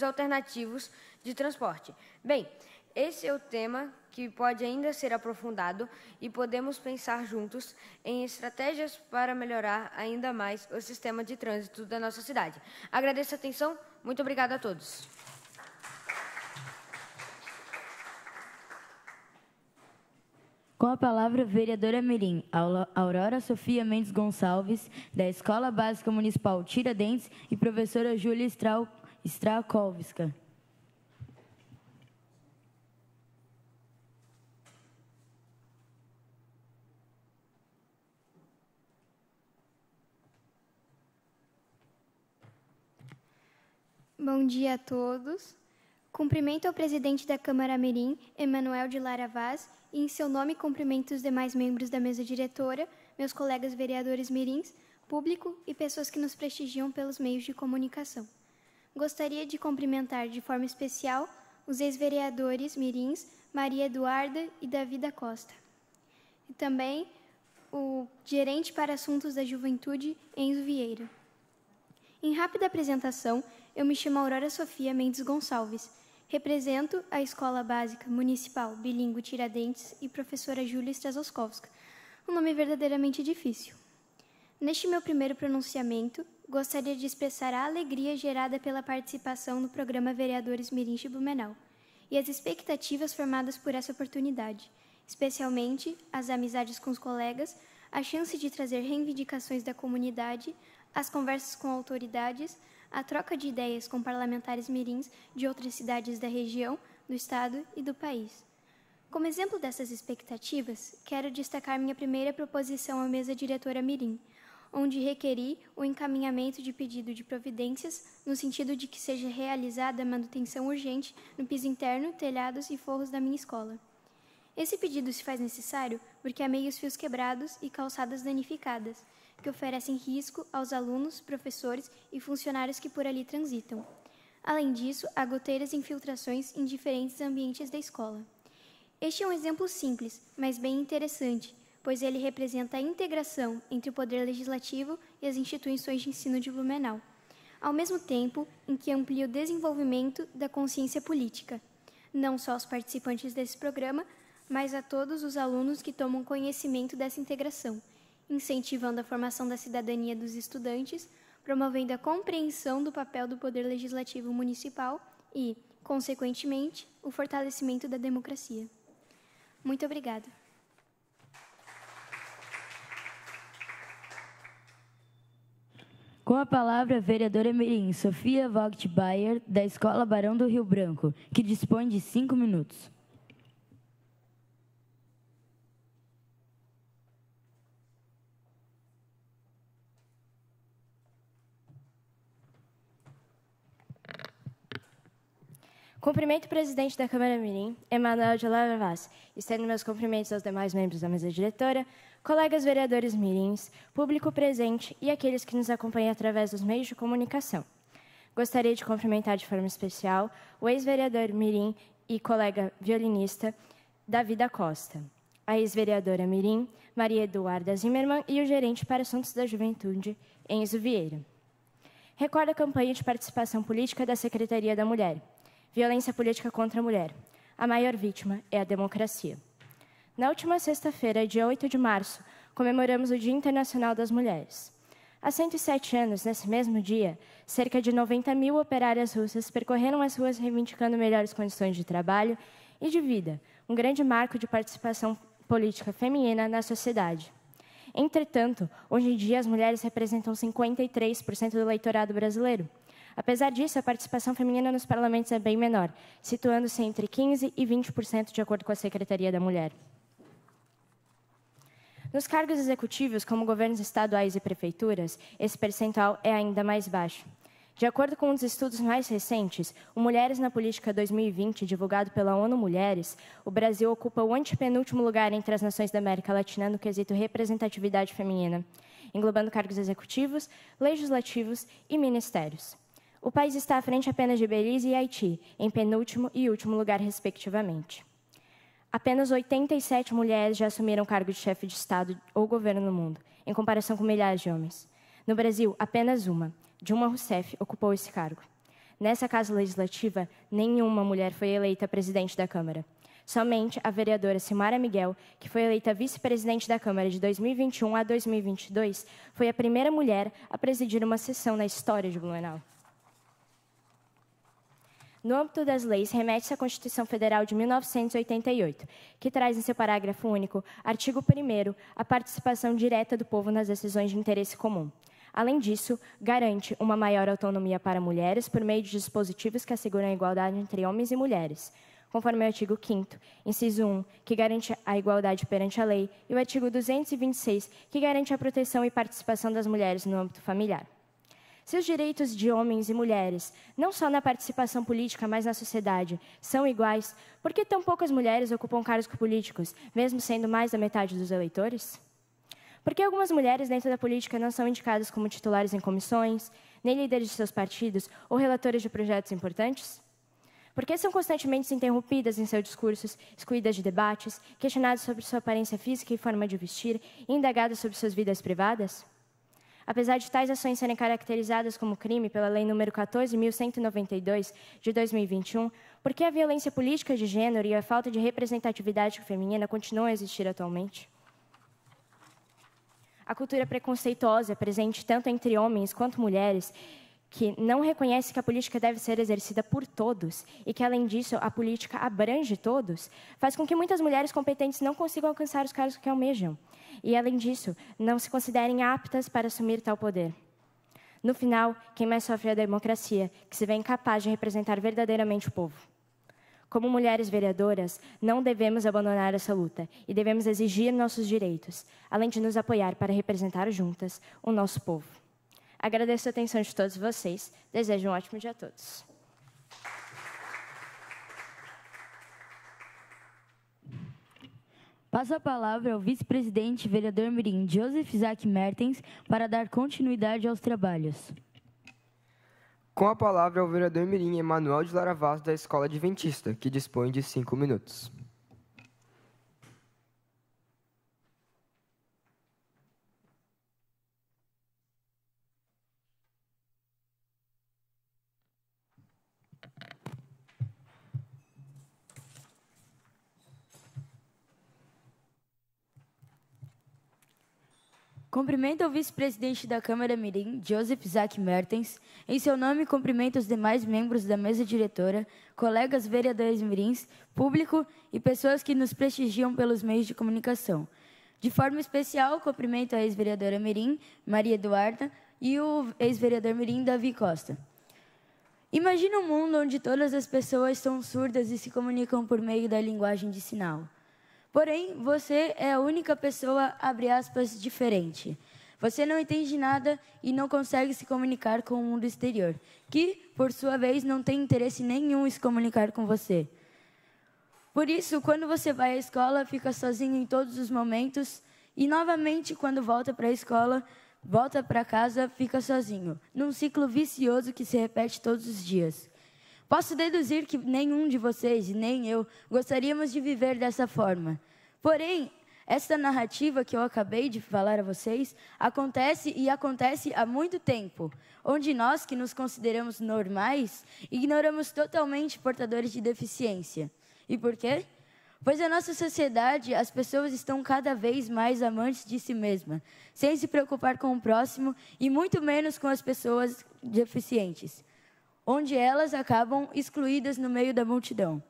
alternativos de transporte. Bem, esse é o tema que pode ainda ser aprofundado e podemos pensar juntos em estratégias para melhorar ainda mais o sistema de trânsito da nossa cidade. Agradeço a atenção. Muito obrigada a todos. Com a palavra, vereadora mirim, Aurora Sofia Mendes Gonçalves, da Escola Básica Municipal Tiradentes, e professora Júlia Strakowska. Bom dia a todos. Cumprimento ao presidente da Câmara Mirim, Emanuel de Lara Vaz, e em seu nome cumprimento os demais membros da mesa diretora, meus colegas vereadores mirins, público e pessoas que nos prestigiam pelos meios de comunicação. Gostaria de cumprimentar de forma especial os ex-vereadores mirins Maria Eduarda e Davi da Costa. E também o gerente para assuntos da juventude, Enzo Vieira. Em rápida apresentação, eu me chamo Aurora Sofia Mendes Gonçalves. Represento a Escola Básica Municipal Bilíngue Tiradentes e professora Júlia Strakowska, um nome verdadeiramente difícil. Neste meu primeiro pronunciamento, gostaria de expressar a alegria gerada pela participação no programa Vereadores Mirim de Blumenau e as expectativas formadas por essa oportunidade, especialmente as amizades com os colegas, a chance de trazer reivindicações da comunidade, as conversas com autoridades, a troca de ideias com parlamentares mirins de outras cidades da região, do estado e do país. Como exemplo dessas expectativas, quero destacar minha primeira proposição à mesa diretora mirim, onde requeri o encaminhamento de pedido de providências no sentido de que seja realizada a manutenção urgente no piso interno, telhados e forros da minha escola. Esse pedido se faz necessário porque há meios fios quebrados e calçadas danificadas, que oferecem risco aos alunos, professores e funcionários que por ali transitam. Além disso, há goteiras e infiltrações em diferentes ambientes da escola. Este é um exemplo simples, mas bem interessante, pois ele representa a integração entre o Poder Legislativo e as instituições de ensino de Blumenau, ao mesmo tempo em que amplia o desenvolvimento da consciência política, não só aos participantes desse programa, mas a todos os alunos que tomam conhecimento dessa integração, incentivando a formação da cidadania dos estudantes, promovendo a compreensão do papel do Poder Legislativo Municipal e, consequentemente, o fortalecimento da democracia. Muito obrigada. Com a palavra, a vereadora mirim, Sofia Vogt Bayer, da Escola Barão do Rio Branco, que dispõe de 5 minutos. Cumprimento o presidente da Câmara Mirim, Emanuel de Lara Vaz, estendo meus cumprimentos aos demais membros da mesa diretora, colegas vereadores mirins, público presente e aqueles que nos acompanham através dos meios de comunicação. Gostaria de cumprimentar de forma especial o ex-vereador mirim e colega violinista Davi da Costa, a ex-vereadora mirim Maria Eduarda Zimmermann e o gerente para assuntos da juventude, Enzo Vieira. Recordo a campanha de participação política da Secretaria da Mulher. Violência política contra a mulher. A maior vítima é a democracia. Na última sexta-feira, dia 8 de março, comemoramos o Dia Internacional das Mulheres. Há 107 anos, nesse mesmo dia, cerca de 90 mil operárias russas percorreram as ruas reivindicando melhores condições de trabalho e de vida, um grande marco de participação política feminina na sociedade. Entretanto, hoje em dia as mulheres representam 53% do eleitorado brasileiro. Apesar disso, a participação feminina nos parlamentos é bem menor, situando-se entre 15% e 20%, de acordo com a Secretaria da Mulher. Nos cargos executivos, como governos estaduais e prefeituras, esse percentual é ainda mais baixo. De acordo com um dos estudos mais recentes, o Mulheres na Política 2020, divulgado pela ONU Mulheres, o Brasil ocupa o antepenúltimo lugar entre as nações da América Latina no quesito representatividade feminina, englobando cargos executivos, legislativos e ministérios. O país está à frente apenas de Belize e Haiti, em penúltimo e último lugar, respectivamente. Apenas 87 mulheres já assumiram cargo de chefe de Estado ou governo no mundo, em comparação com milhares de homens. No Brasil, apenas uma, Dilma Rousseff, ocupou esse cargo. Nessa Casa Legislativa, nenhuma mulher foi eleita presidente da Câmara. Somente a vereadora Silmara Miguel, que foi eleita vice-presidente da Câmara de 2021 a 2022, foi a primeira mulher a presidir uma sessão na história de Blumenau. No âmbito das leis, remete-se à Constituição Federal de 1988, que traz em seu parágrafo único, artigo 1º, a participação direta do povo nas decisões de interesse comum. Além disso, garante uma maior autonomia para mulheres por meio de dispositivos que asseguram a igualdade entre homens e mulheres, conforme o artigo 5º, inciso 1, que garante a igualdade perante a lei, e o artigo 226, que garante a proteção e participação das mulheres no âmbito familiar. Se os direitos de homens e mulheres, não só na participação política, mas na sociedade, são iguais, por que tão poucas mulheres ocupam cargos políticos, mesmo sendo mais da metade dos eleitores? Por que algumas mulheres dentro da política não são indicadas como titulares em comissões, nem líderes de seus partidos ou relatoras de projetos importantes? Por que são constantemente interrompidas em seus discursos, excluídas de debates, questionadas sobre sua aparência física e forma de vestir, e indagadas sobre suas vidas privadas? Apesar de tais ações serem caracterizadas como crime pela Lei nº 14.192, de 2021, por que a violência política de gênero e a falta de representatividade feminina continuam a existir atualmente? A cultura preconceituosa presente tanto entre homens quanto mulheres, que não reconhece que a política deve ser exercida por todos e que, além disso, a política abrange todos, faz com que muitas mulheres competentes não consigam alcançar os cargos que almejam e, além disso, não se considerem aptas para assumir tal poder. No final, quem mais sofre é a democracia, que se vê incapaz de representar verdadeiramente o povo. Como mulheres vereadoras, não devemos abandonar essa luta e devemos exigir nossos direitos, além de nos apoiar para representar juntas o nosso povo. Agradeço a atenção de todos vocês. Desejo um ótimo dia a todos. Passo a palavra ao vice-presidente vereador mirim Joseph Isaac Mertens para dar continuidade aos trabalhos. Com a palavra ao vereador mirim Emanuel de Lara Vaz, da Escola Adventista, que dispõe de 5 minutos. Cumprimento ao vice-presidente da Câmara Mirim, Joseph Isaac Mertens. Em seu nome, cumprimento os demais membros da mesa diretora, colegas vereadores mirins, público e pessoas que nos prestigiam pelos meios de comunicação. De forma especial, cumprimento a ex-vereadora mirim, Maria Eduarda, e o ex-vereador mirim, Davi Costa. Imagina um mundo onde todas as pessoas são surdas e se comunicam por meio da linguagem de sinal. Porém, você é a única pessoa, abre aspas, diferente. Você não entende nada e não consegue se comunicar com o mundo exterior, que, por sua vez, não tem interesse nenhum em se comunicar com você. Por isso, quando você vai à escola, fica sozinho em todos os momentos e, novamente, quando volta para a escola, volta para casa, fica sozinho, num ciclo vicioso que se repete todos os dias. Posso deduzir que nenhum de vocês, e nem eu, gostaríamos de viver dessa forma. Porém, esta narrativa que eu acabei de falar a vocês, acontece há muito tempo, onde nós, que nos consideramos normais, ignoramos totalmente portadores de deficiência. E por quê? Pois na nossa sociedade, as pessoas estão cada vez mais amantes de si mesmas, sem se preocupar com o próximo e muito menos com as pessoas deficientes, onde elas acabam excluídas no meio da multidão.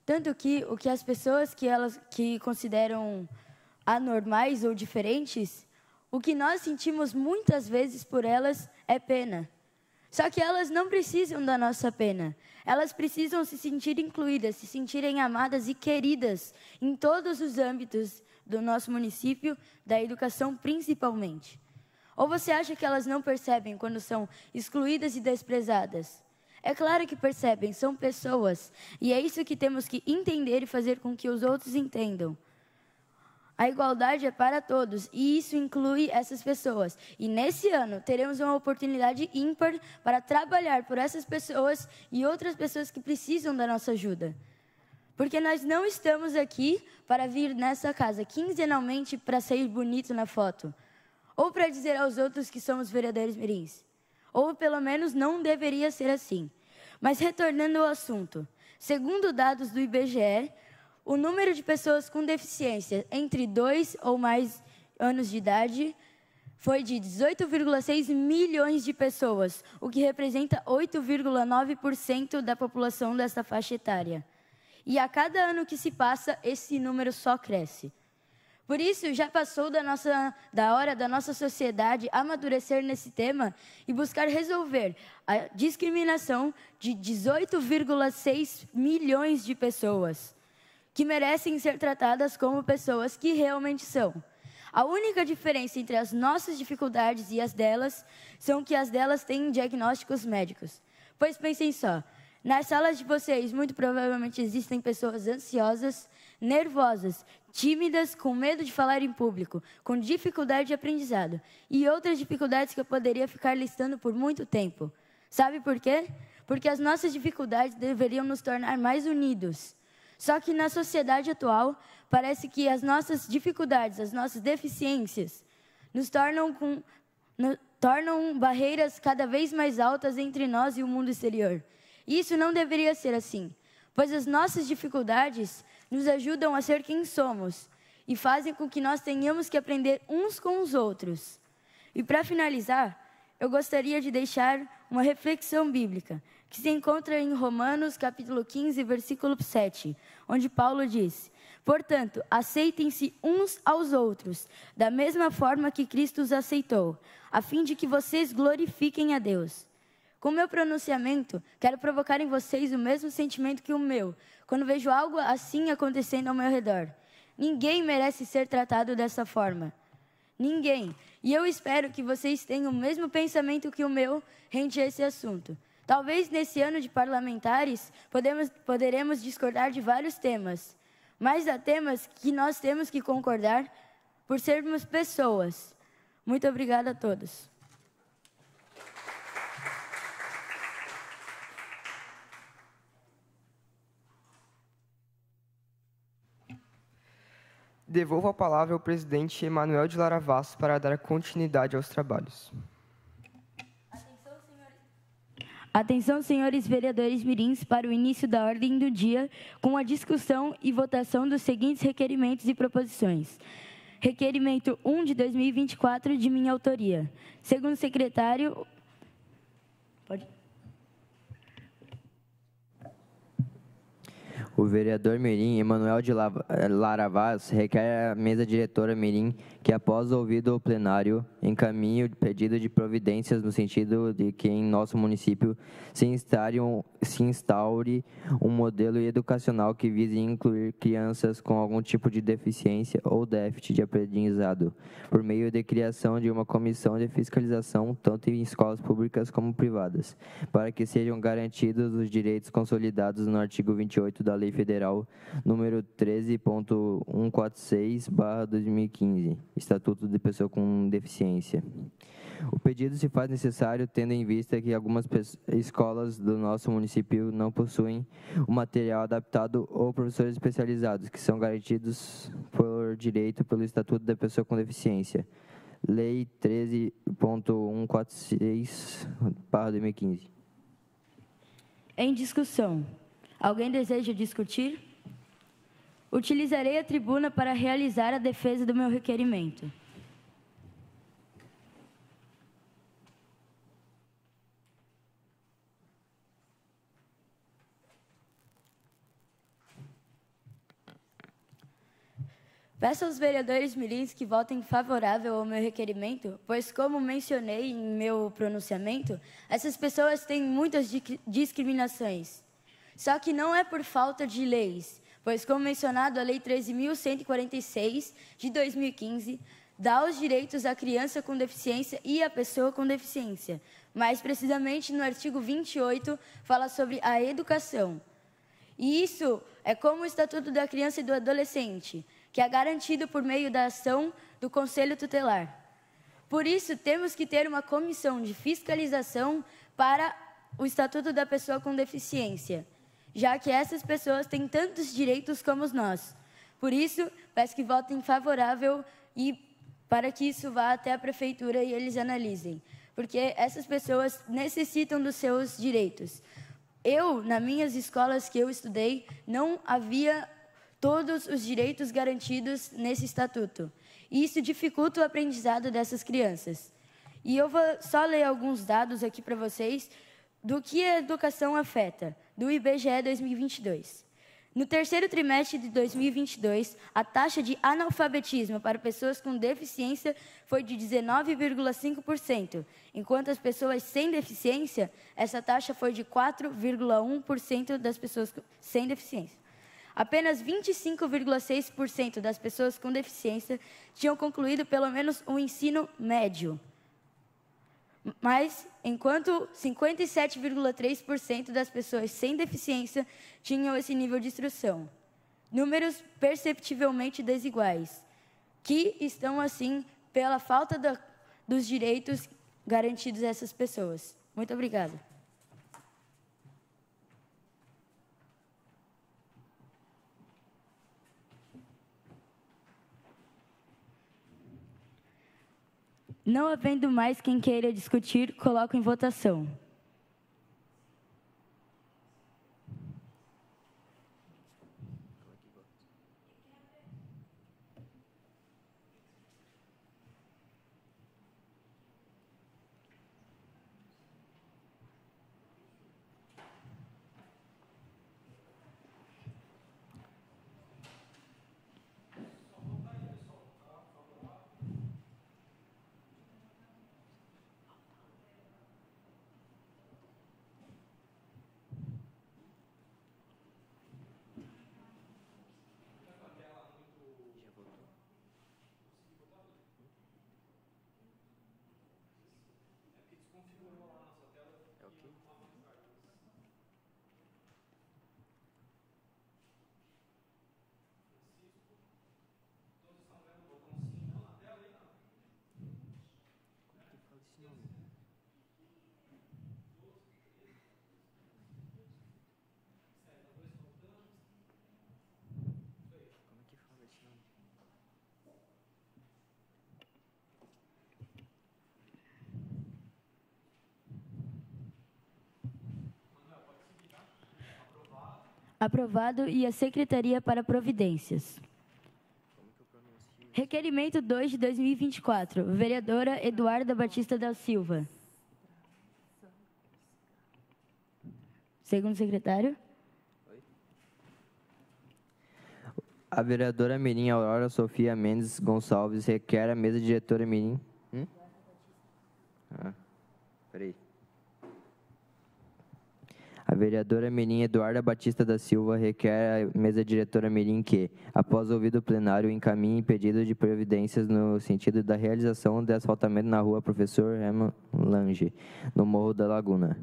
Tanto que o que as pessoas que consideram anormais ou diferentes, O que nós sentimos muitas vezes por elas é pena. Só que elas não precisam da nossa pena. Elas precisam se sentir incluídas, se sentirem amadas e queridas em todos os âmbitos do nosso município, da educação principalmente. Ou você acha que elas não percebem quando são excluídas e desprezadas? É claro que percebem, são pessoas. E é isso que temos que entender e fazer com que os outros entendam. A igualdade é para todos e isso inclui essas pessoas. E nesse ano teremos uma oportunidade ímpar para trabalhar por essas pessoas e outras pessoas que precisam da nossa ajuda. Porque nós não estamos aqui para vir nessa casa quinzenalmente para sair bonito na foto. Ou para dizer aos outros que somos vereadores mirins. Ou pelo menos não deveria ser assim. Mas retornando ao assunto, segundo dados do IBGE, o número de pessoas com deficiência entre 2 ou mais anos de idade foi de 18,6 milhões de pessoas, o que representa 8,9% da população dessa faixa etária. E a cada ano que se passa, esse número só cresce. Por isso, já passou da hora da nossa sociedade amadurecer nesse tema e buscar resolver a discriminação de 18,6 milhões de pessoas que merecem ser tratadas como pessoas que realmente são. A única diferença entre as nossas dificuldades e as delas são que as delas têm diagnósticos médicos. Pois pensem só, nas salas de vocês muito provavelmente existem pessoas ansiosas, nervosas, tímidas, com medo de falar em público, com dificuldade de aprendizado e outras dificuldades que eu poderia ficar listando por muito tempo. Sabe por quê? Porque as nossas dificuldades deveriam nos tornar mais unidos. Só que na sociedade atual, parece que as nossas dificuldades, as nossas deficiências, nos tornam barreiras cada vez mais altas entre nós e o mundo exterior. E isso não deveria ser assim, pois as nossas dificuldades nos ajudam a ser quem somos e fazem com que nós tenhamos que aprender uns com os outros. E para finalizar, eu gostaria de deixar uma reflexão bíblica, que se encontra em Romanos, capítulo 15, versículo 7, onde Paulo diz: portanto, aceitem-se uns aos outros, da mesma forma que Cristo os aceitou, a fim de que vocês glorifiquem a Deus. Com o meu pronunciamento, quero provocar em vocês o mesmo sentimento que o meu, quando vejo algo assim acontecendo ao meu redor. Ninguém merece ser tratado dessa forma. Ninguém. E eu espero que vocês tenham o mesmo pensamento que o meu rente a esse assunto. Talvez nesse ano de parlamentares poderemos discordar de vários temas, mas há temas que nós temos que concordar por sermos pessoas. Muito obrigada a todos. Devolvo a palavra ao presidente Emanuel de Lara Vaz para dar continuidade aos trabalhos. Atenção, senhores vereadores mirins, para o início da ordem do dia, com a discussão e votação dos seguintes requerimentos e proposições. Requerimento 1 de 2024, de minha autoria. Segundo o secretário... O vereador mirim Emanuel de Lara Vaz requer à mesa diretora mirim que, após ouvido o plenário, encaminhe o pedido de providências no sentido de que em nosso município se instaure um modelo educacional que vise incluir crianças com algum tipo de deficiência ou déficit de aprendizado, por meio de criação de uma comissão de fiscalização, tanto em escolas públicas como privadas, para que sejam garantidos os direitos consolidados no artigo 28 da Lei Federal número 13.146/2015, Estatuto de Pessoa com Deficiência. O pedido se faz necessário tendo em vista que algumas escolas do nosso município não possuem o material adaptado ou professores especializados, que são garantidos por direito pelo Estatuto da Pessoa com Deficiência, Lei 13.146/2015. Em discussão. Alguém deseja discutir? Utilizarei a tribuna para realizar a defesa do meu requerimento. Peço aos vereadores mirins que votem favorável ao meu requerimento, pois, como mencionei em meu pronunciamento, essas pessoas têm muitas discriminações. Só que não é por falta de leis, pois, como mencionado, a Lei 13.146, de 2015, dá os direitos à criança com deficiência e à pessoa com deficiência. Mais precisamente, no artigo 28, fala sobre a educação. E isso é como o Estatuto da Criança e do Adolescente, que é garantido por meio da ação do Conselho Tutelar. Por isso, temos que ter uma comissão de fiscalização para o Estatuto da Pessoa com Deficiência, já que essas pessoas têm tantos direitos como nós. Por isso, peço que votem favorável e para que isso vá até a Prefeitura e eles analisem, porque essas pessoas necessitam dos seus direitos. Nas minhas escolas que eu estudei, não havia todos os direitos garantidos nesse estatuto. E isso dificulta o aprendizado dessas crianças. E eu vou só ler alguns dados aqui para vocês do que a educação afeta, do IBGE 2022. No terceiro trimestre de 2022, a taxa de analfabetismo para pessoas com deficiência foi de 19,5%, enquanto as pessoas sem deficiência, essa taxa foi de 4,1% das pessoas sem deficiência. Apenas 25,6% das pessoas com deficiência tinham concluído pelo menos o ensino médio. Mas, enquanto 57,3% das pessoas sem deficiência tinham esse nível de instrução. Números perceptivelmente desiguais, que estão, assim, pela falta dos direitos garantidos a essas pessoas. Muito obrigada. Não havendo mais quem queira discutir, coloco em votação. Aprovado e a Secretaria para Providências. Requerimento 2 de 2024, vereadora Eduarda Batista da Silva. Segundo secretário. A vereadora mirim Aurora Sofia Mendes Gonçalves requer a mesa diretora mirim... Peraí. A vereadora mirim Eduarda Batista da Silva requer a mesa diretora mirim que, após ouvido o plenário, encaminhe pedido de providências no sentido da realização de asfaltamento na rua Professor Herman Lange, no Morro da Laguna.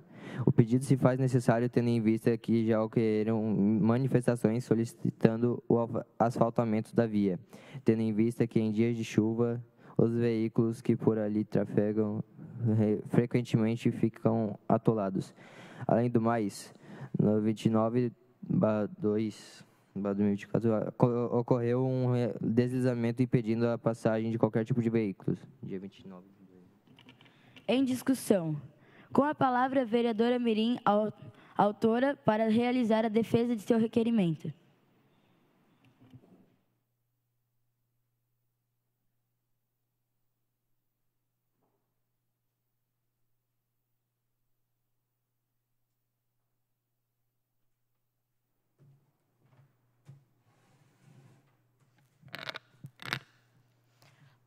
O pedido se faz necessário tendo em vista que já ocorreram manifestações solicitando o asfaltamento da via, tendo em vista que em dias de chuva os veículos que por ali trafegam frequentemente ficam atolados. Além do mais, no 29/2/2024, ocorreu um deslizamento impedindo a passagem de qualquer tipo de veículos. Dia 29. Em discussão. Com a palavra, a vereadora mirim, autora, para realizar a defesa de seu requerimento.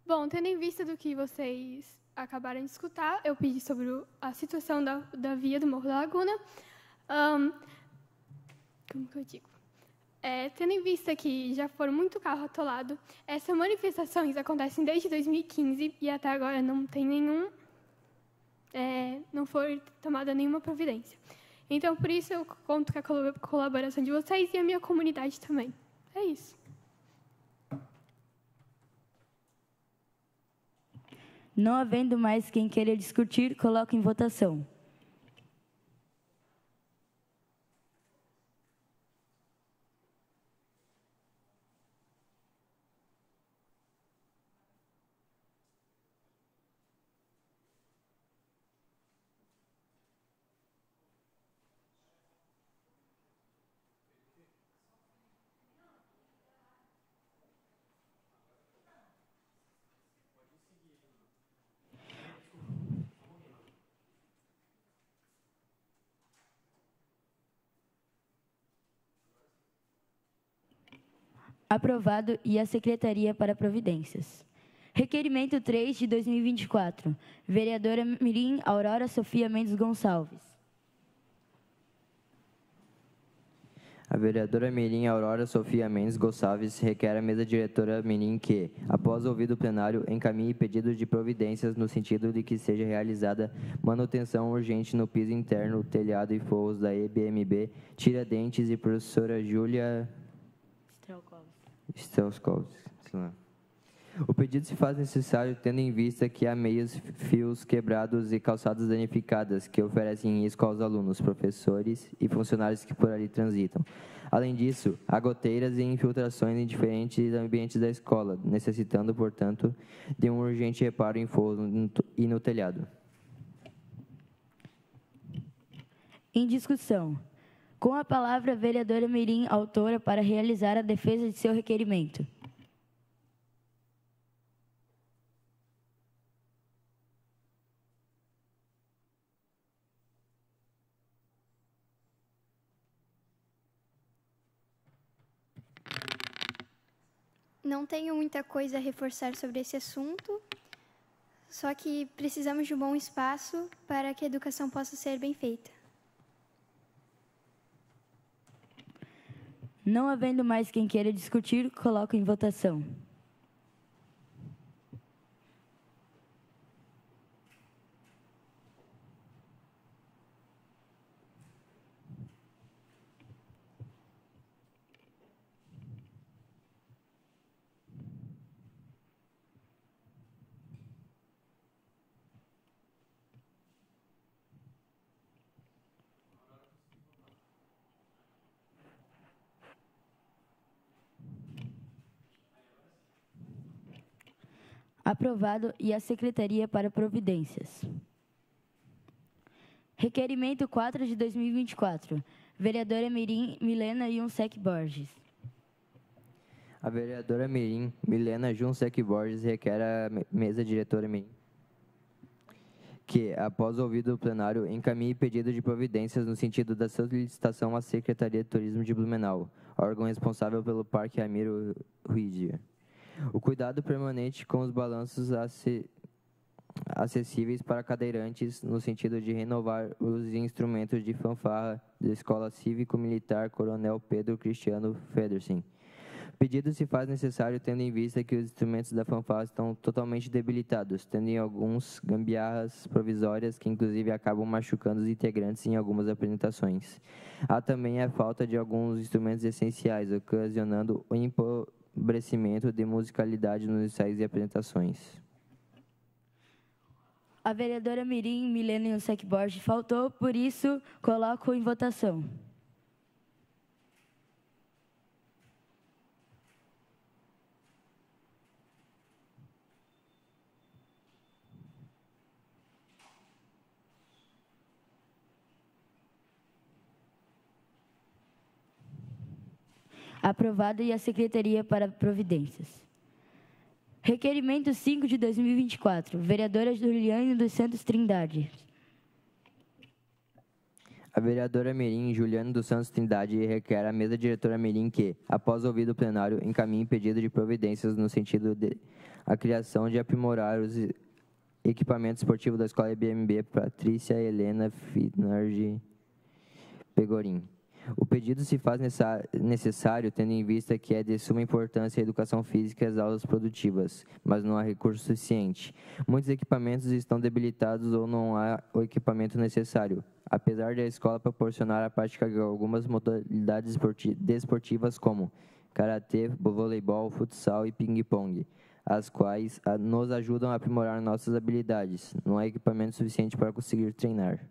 Bom, tendo em vista do que vocês acabaram de escutar, eu pedi sobre a situação da via do Morro da Laguna. Como que eu digo? Tendo em vista que já foram muito carro atolado, essas manifestações acontecem desde 2015 e até agora não tem não foi tomada nenhuma providência. Então, por isso, eu conto com a colaboração de vocês e a minha comunidade também. É isso. Não havendo mais quem queira discutir, coloco em votação. Aprovado e a Secretaria para Providências. Requerimento 3 de 2024. Vereadora Mirim Aurora Sofia Mendes Gonçalves. A vereadora Mirim Aurora Sofia Mendes Gonçalves requer à mesa diretora Mirim que, após ouvido o plenário, encaminhe pedido de providências no sentido de que seja realizada manutenção urgente no piso interno, telhado e forros da EBMB Tiradentes e professora Júlia Strauskowski. O pedido se faz necessário tendo em vista que há meios, fios quebrados e calçadas danificadas que oferecem risco aos alunos, professores e funcionários que por ali transitam. Além disso, há goteiras e infiltrações em diferentes ambientes da escola, necessitando, portanto, de um urgente reparo em forros e no telhado. Em discussão. Com a palavra, a vereadora Mirim, autora, para realizar a defesa de seu requerimento. Não tenho muita coisa a reforçar sobre esse assunto, só que precisamos de um bom espaço para que a educação possa ser bem feita. Não havendo mais quem queira discutir, coloco em votação. Aprovado e a Secretaria para Providências. Requerimento 4 de 2024. Vereadora Mirim Milena Junsec Borges. A vereadora Mirim Milena Junsec Borges requer à mesa diretora Mirim que, após ouvido o plenário, encaminhe pedido de providências no sentido da solicitação à Secretaria de Turismo de Blumenau, órgão responsável pelo Parque Ramiro Ruidia. O cuidado permanente com os balanços acessíveis para cadeirantes, no sentido de renovar os instrumentos de fanfarra da Escola Cívico-Militar Coronel Pedro Cristiano Federsen. O pedido se faz necessário tendo em vista que os instrumentos da fanfarra estão totalmente debilitados, tendo em alguns gambiarras provisórias que inclusive acabam machucando os integrantes em algumas apresentações. Há também a falta de alguns instrumentos essenciais, ocasionando o empobrecimento de musicalidade nos ensaios e apresentações. A vereadora Mirim Milena Junsec Borges faltou, por isso coloco em votação. Aprovado e a Secretaria para Providências. Requerimento 5 de 2024. Vereadora Juliane dos Santos Trindade. A vereadora Mirim Juliana dos Santos Trindade requer à mesa diretora Mirim que, após ouvido o plenário, encaminhe pedido de providências no sentido de a criação de aprimorar os equipamentos esportivos da Escola IBMB Patrícia Helena Finardi Pegorim. O pedido se faz necessário tendo em vista que é de suma importância a educação física e as aulas produtivas, mas não há recurso suficiente. Muitos equipamentos estão debilitados ou não há o equipamento necessário. Apesar de a escola proporcionar a prática de algumas modalidades desportivas como karatê, voleibol, futsal e ping-pong, as quais nos ajudam a aprimorar nossas habilidades, não há equipamento suficiente para conseguir treinar.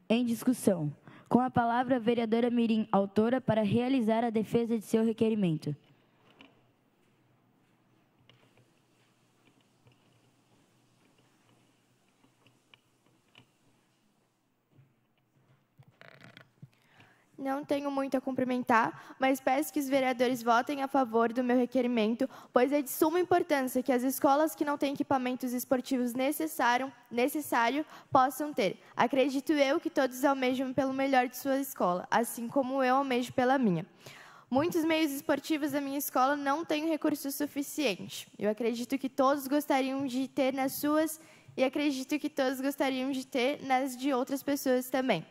Em discussão. Com a palavra, a vereadora Mirim, autora, para realizar a defesa de seu requerimento. Não tenho muito a cumprimentar, mas peço que os vereadores votem a favor do meu requerimento, pois é de suma importância que as escolas que não têm equipamentos esportivos necessário possam ter. Acredito eu que todos almejam pelo melhor de sua escola, assim como eu almejo pela minha. Muitos meios esportivos da minha escola não têm recurso suficiente. Eu acredito que todos gostariam de ter nas suas e acredito que todos gostariam de ter nas de outras pessoas também.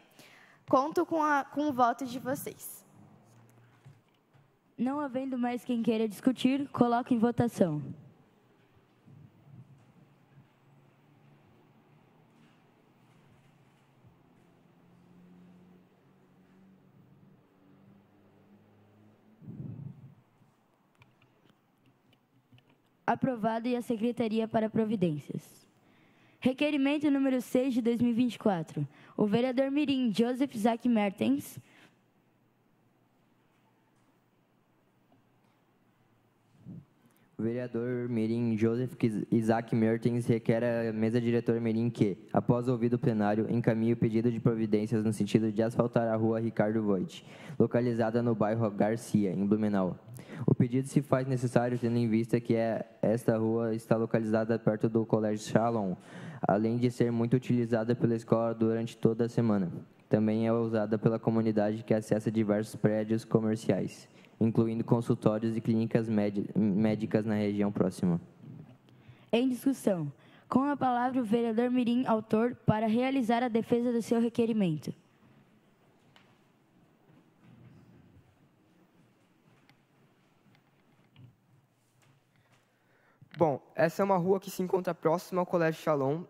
Conto com o voto de vocês. Não havendo mais quem queira discutir, coloco em votação. Aprovado e a Secretaria para Providências. Requerimento número 6 de 2024. O vereador Mirim Joseph Isaac Mertens O vereador Mirim Joseph Isaac Mertens requer à mesa diretora Mirim que, após ouvido o plenário, encaminhe o pedido de providências no sentido de asfaltar a rua Ricardo Voit, localizada no bairro Garcia, em Blumenau. O pedido se faz necessário tendo em vista que esta rua está localizada perto do Colégio Shalom, além de ser muito utilizada pela escola durante toda a semana. Também é usada pela comunidade que acessa diversos prédios comerciais, incluindo consultórios e clínicas médicas na região próxima. Em discussão. Com a palavra, o vereador Mirim, autor, para realizar a defesa do seu requerimento. Bom, essa é uma rua que se encontra próxima ao Colégio Shalom.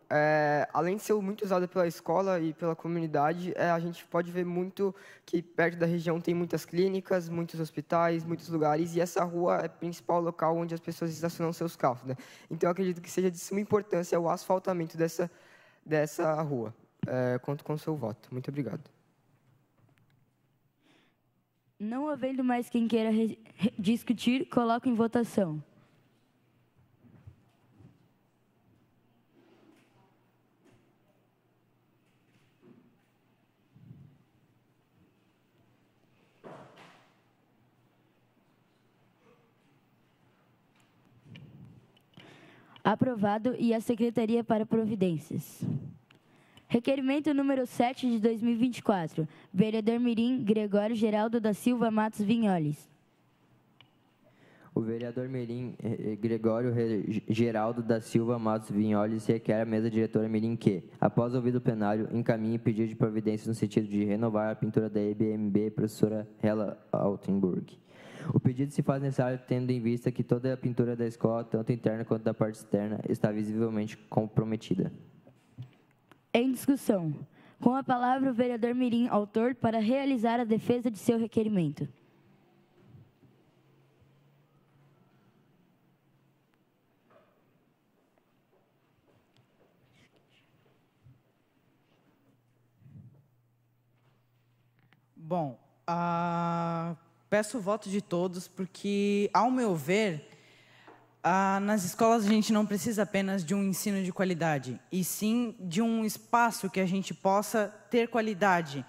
Além de ser muito usada pela escola e pela comunidade, a gente pode ver muito que perto da região tem muitas clínicas, muitos hospitais, muitos lugares, e essa rua é o principal local onde as pessoas estacionam seus carros, né? Então, eu acredito que seja de suma importância o asfaltamento dessa rua. Conto com o seu voto. Muito obrigado. Não havendo mais quem queira discutir, coloco em votação. Aprovado e a Secretaria para Providências. Requerimento número 7 de 2024. Vereador Mirim Gregório Geraldo da Silva Matos Vinholes. O vereador Mirim Gregório Geraldo da Silva Matos Vinholes requer à mesa diretora Mirim que, após ouvido o plenário, encaminhe pedido de providências no sentido de renovar a pintura da IBMB professora Hella Altenburg. O pedido se faz necessário tendo em vista que toda a pintura da escola, tanto interna quanto da parte externa, está visivelmente comprometida. Em discussão. Com a palavra, o vereador Mirim, autor, para realizar a defesa de seu requerimento. Bom, peço o voto de todos, porque, ao meu ver, nas escolas a gente não precisa apenas de um ensino de qualidade, e sim de um espaço que a gente possa ter qualidade,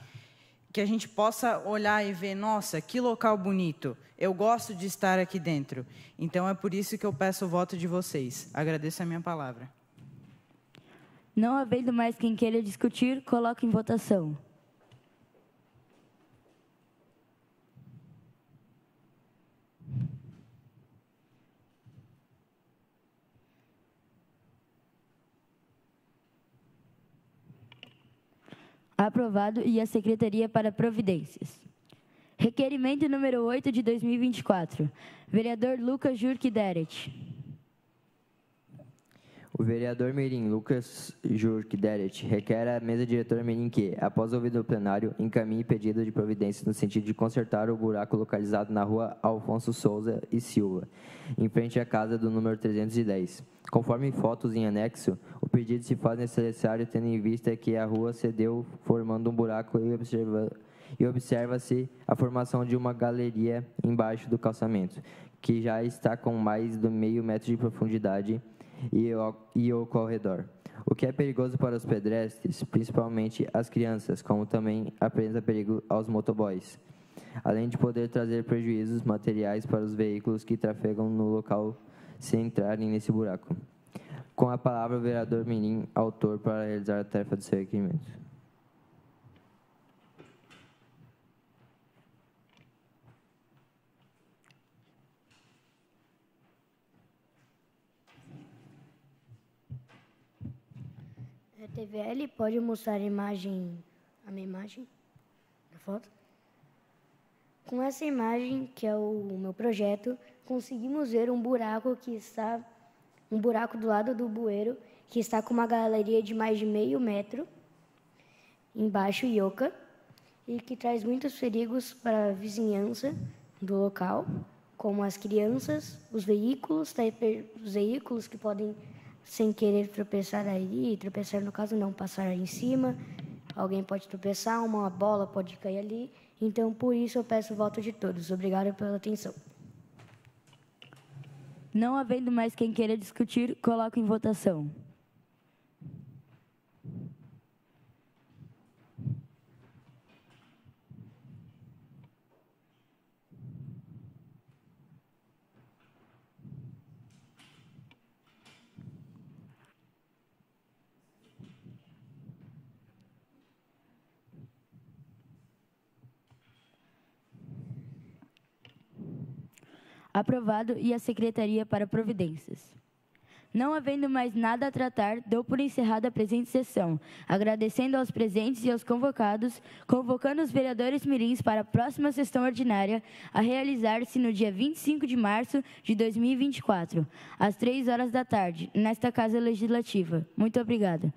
que a gente possa olhar e ver, nossa, que local bonito, eu gosto de estar aqui dentro. Então, é por isso que eu peço o voto de vocês. Agradeço a minha palavra. Não havendo mais quem queira discutir, coloco em votação. Aprovado e a Secretaria para Providências. Requerimento número 8 de 2024. Vereador Lucas Jurque Deret. O vereador Mirim, Lucas Jurque Deret, requer à mesa diretora Mirim que, após ouvido o plenário, encaminhe pedido de providência no sentido de consertar o buraco localizado na rua Alfonso Souza e Silva, em frente à casa do número 310. Conforme fotos em anexo, o pedido se faz necessário tendo em vista que a rua cedeu formando um buraco e observa-se a formação de uma galeria embaixo do calçamento, que já está com mais de meio metro de profundidade e o corredor, o que é perigoso para os pedestres, principalmente as crianças, como também apresenta perigo aos motoboys, além de poder trazer prejuízos materiais para os veículos que trafegam no local se entrarem nesse buraco. Com a palavra, o vereador Mirim, autor, para realizar a tarefa do seu requerimento. TVL, pode mostrar a minha imagem da foto? Com essa imagem, que é o meu projeto, conseguimos ver um buraco do lado do bueiro, que está com uma galeria de mais de meio metro, embaixo e oca, e que traz muitos perigos para a vizinhança do local, como as crianças, os veículos que podem, sem querer, tropeçar aí, tropeçar no caso não, passar em cima, alguém pode tropeçar, uma bola pode cair ali, então por isso eu peço o voto de todos. Obrigado pela atenção. Não havendo mais quem queira discutir, coloco em votação. Aprovado e a Secretaria para Providências. Não havendo mais nada a tratar, dou por encerrada a presente sessão, agradecendo aos presentes e aos convocados, convocando os vereadores mirins para a próxima sessão ordinária, a realizar-se no dia 25 de março de 2024, às 3 horas da tarde, nesta Casa Legislativa. Muito obrigada.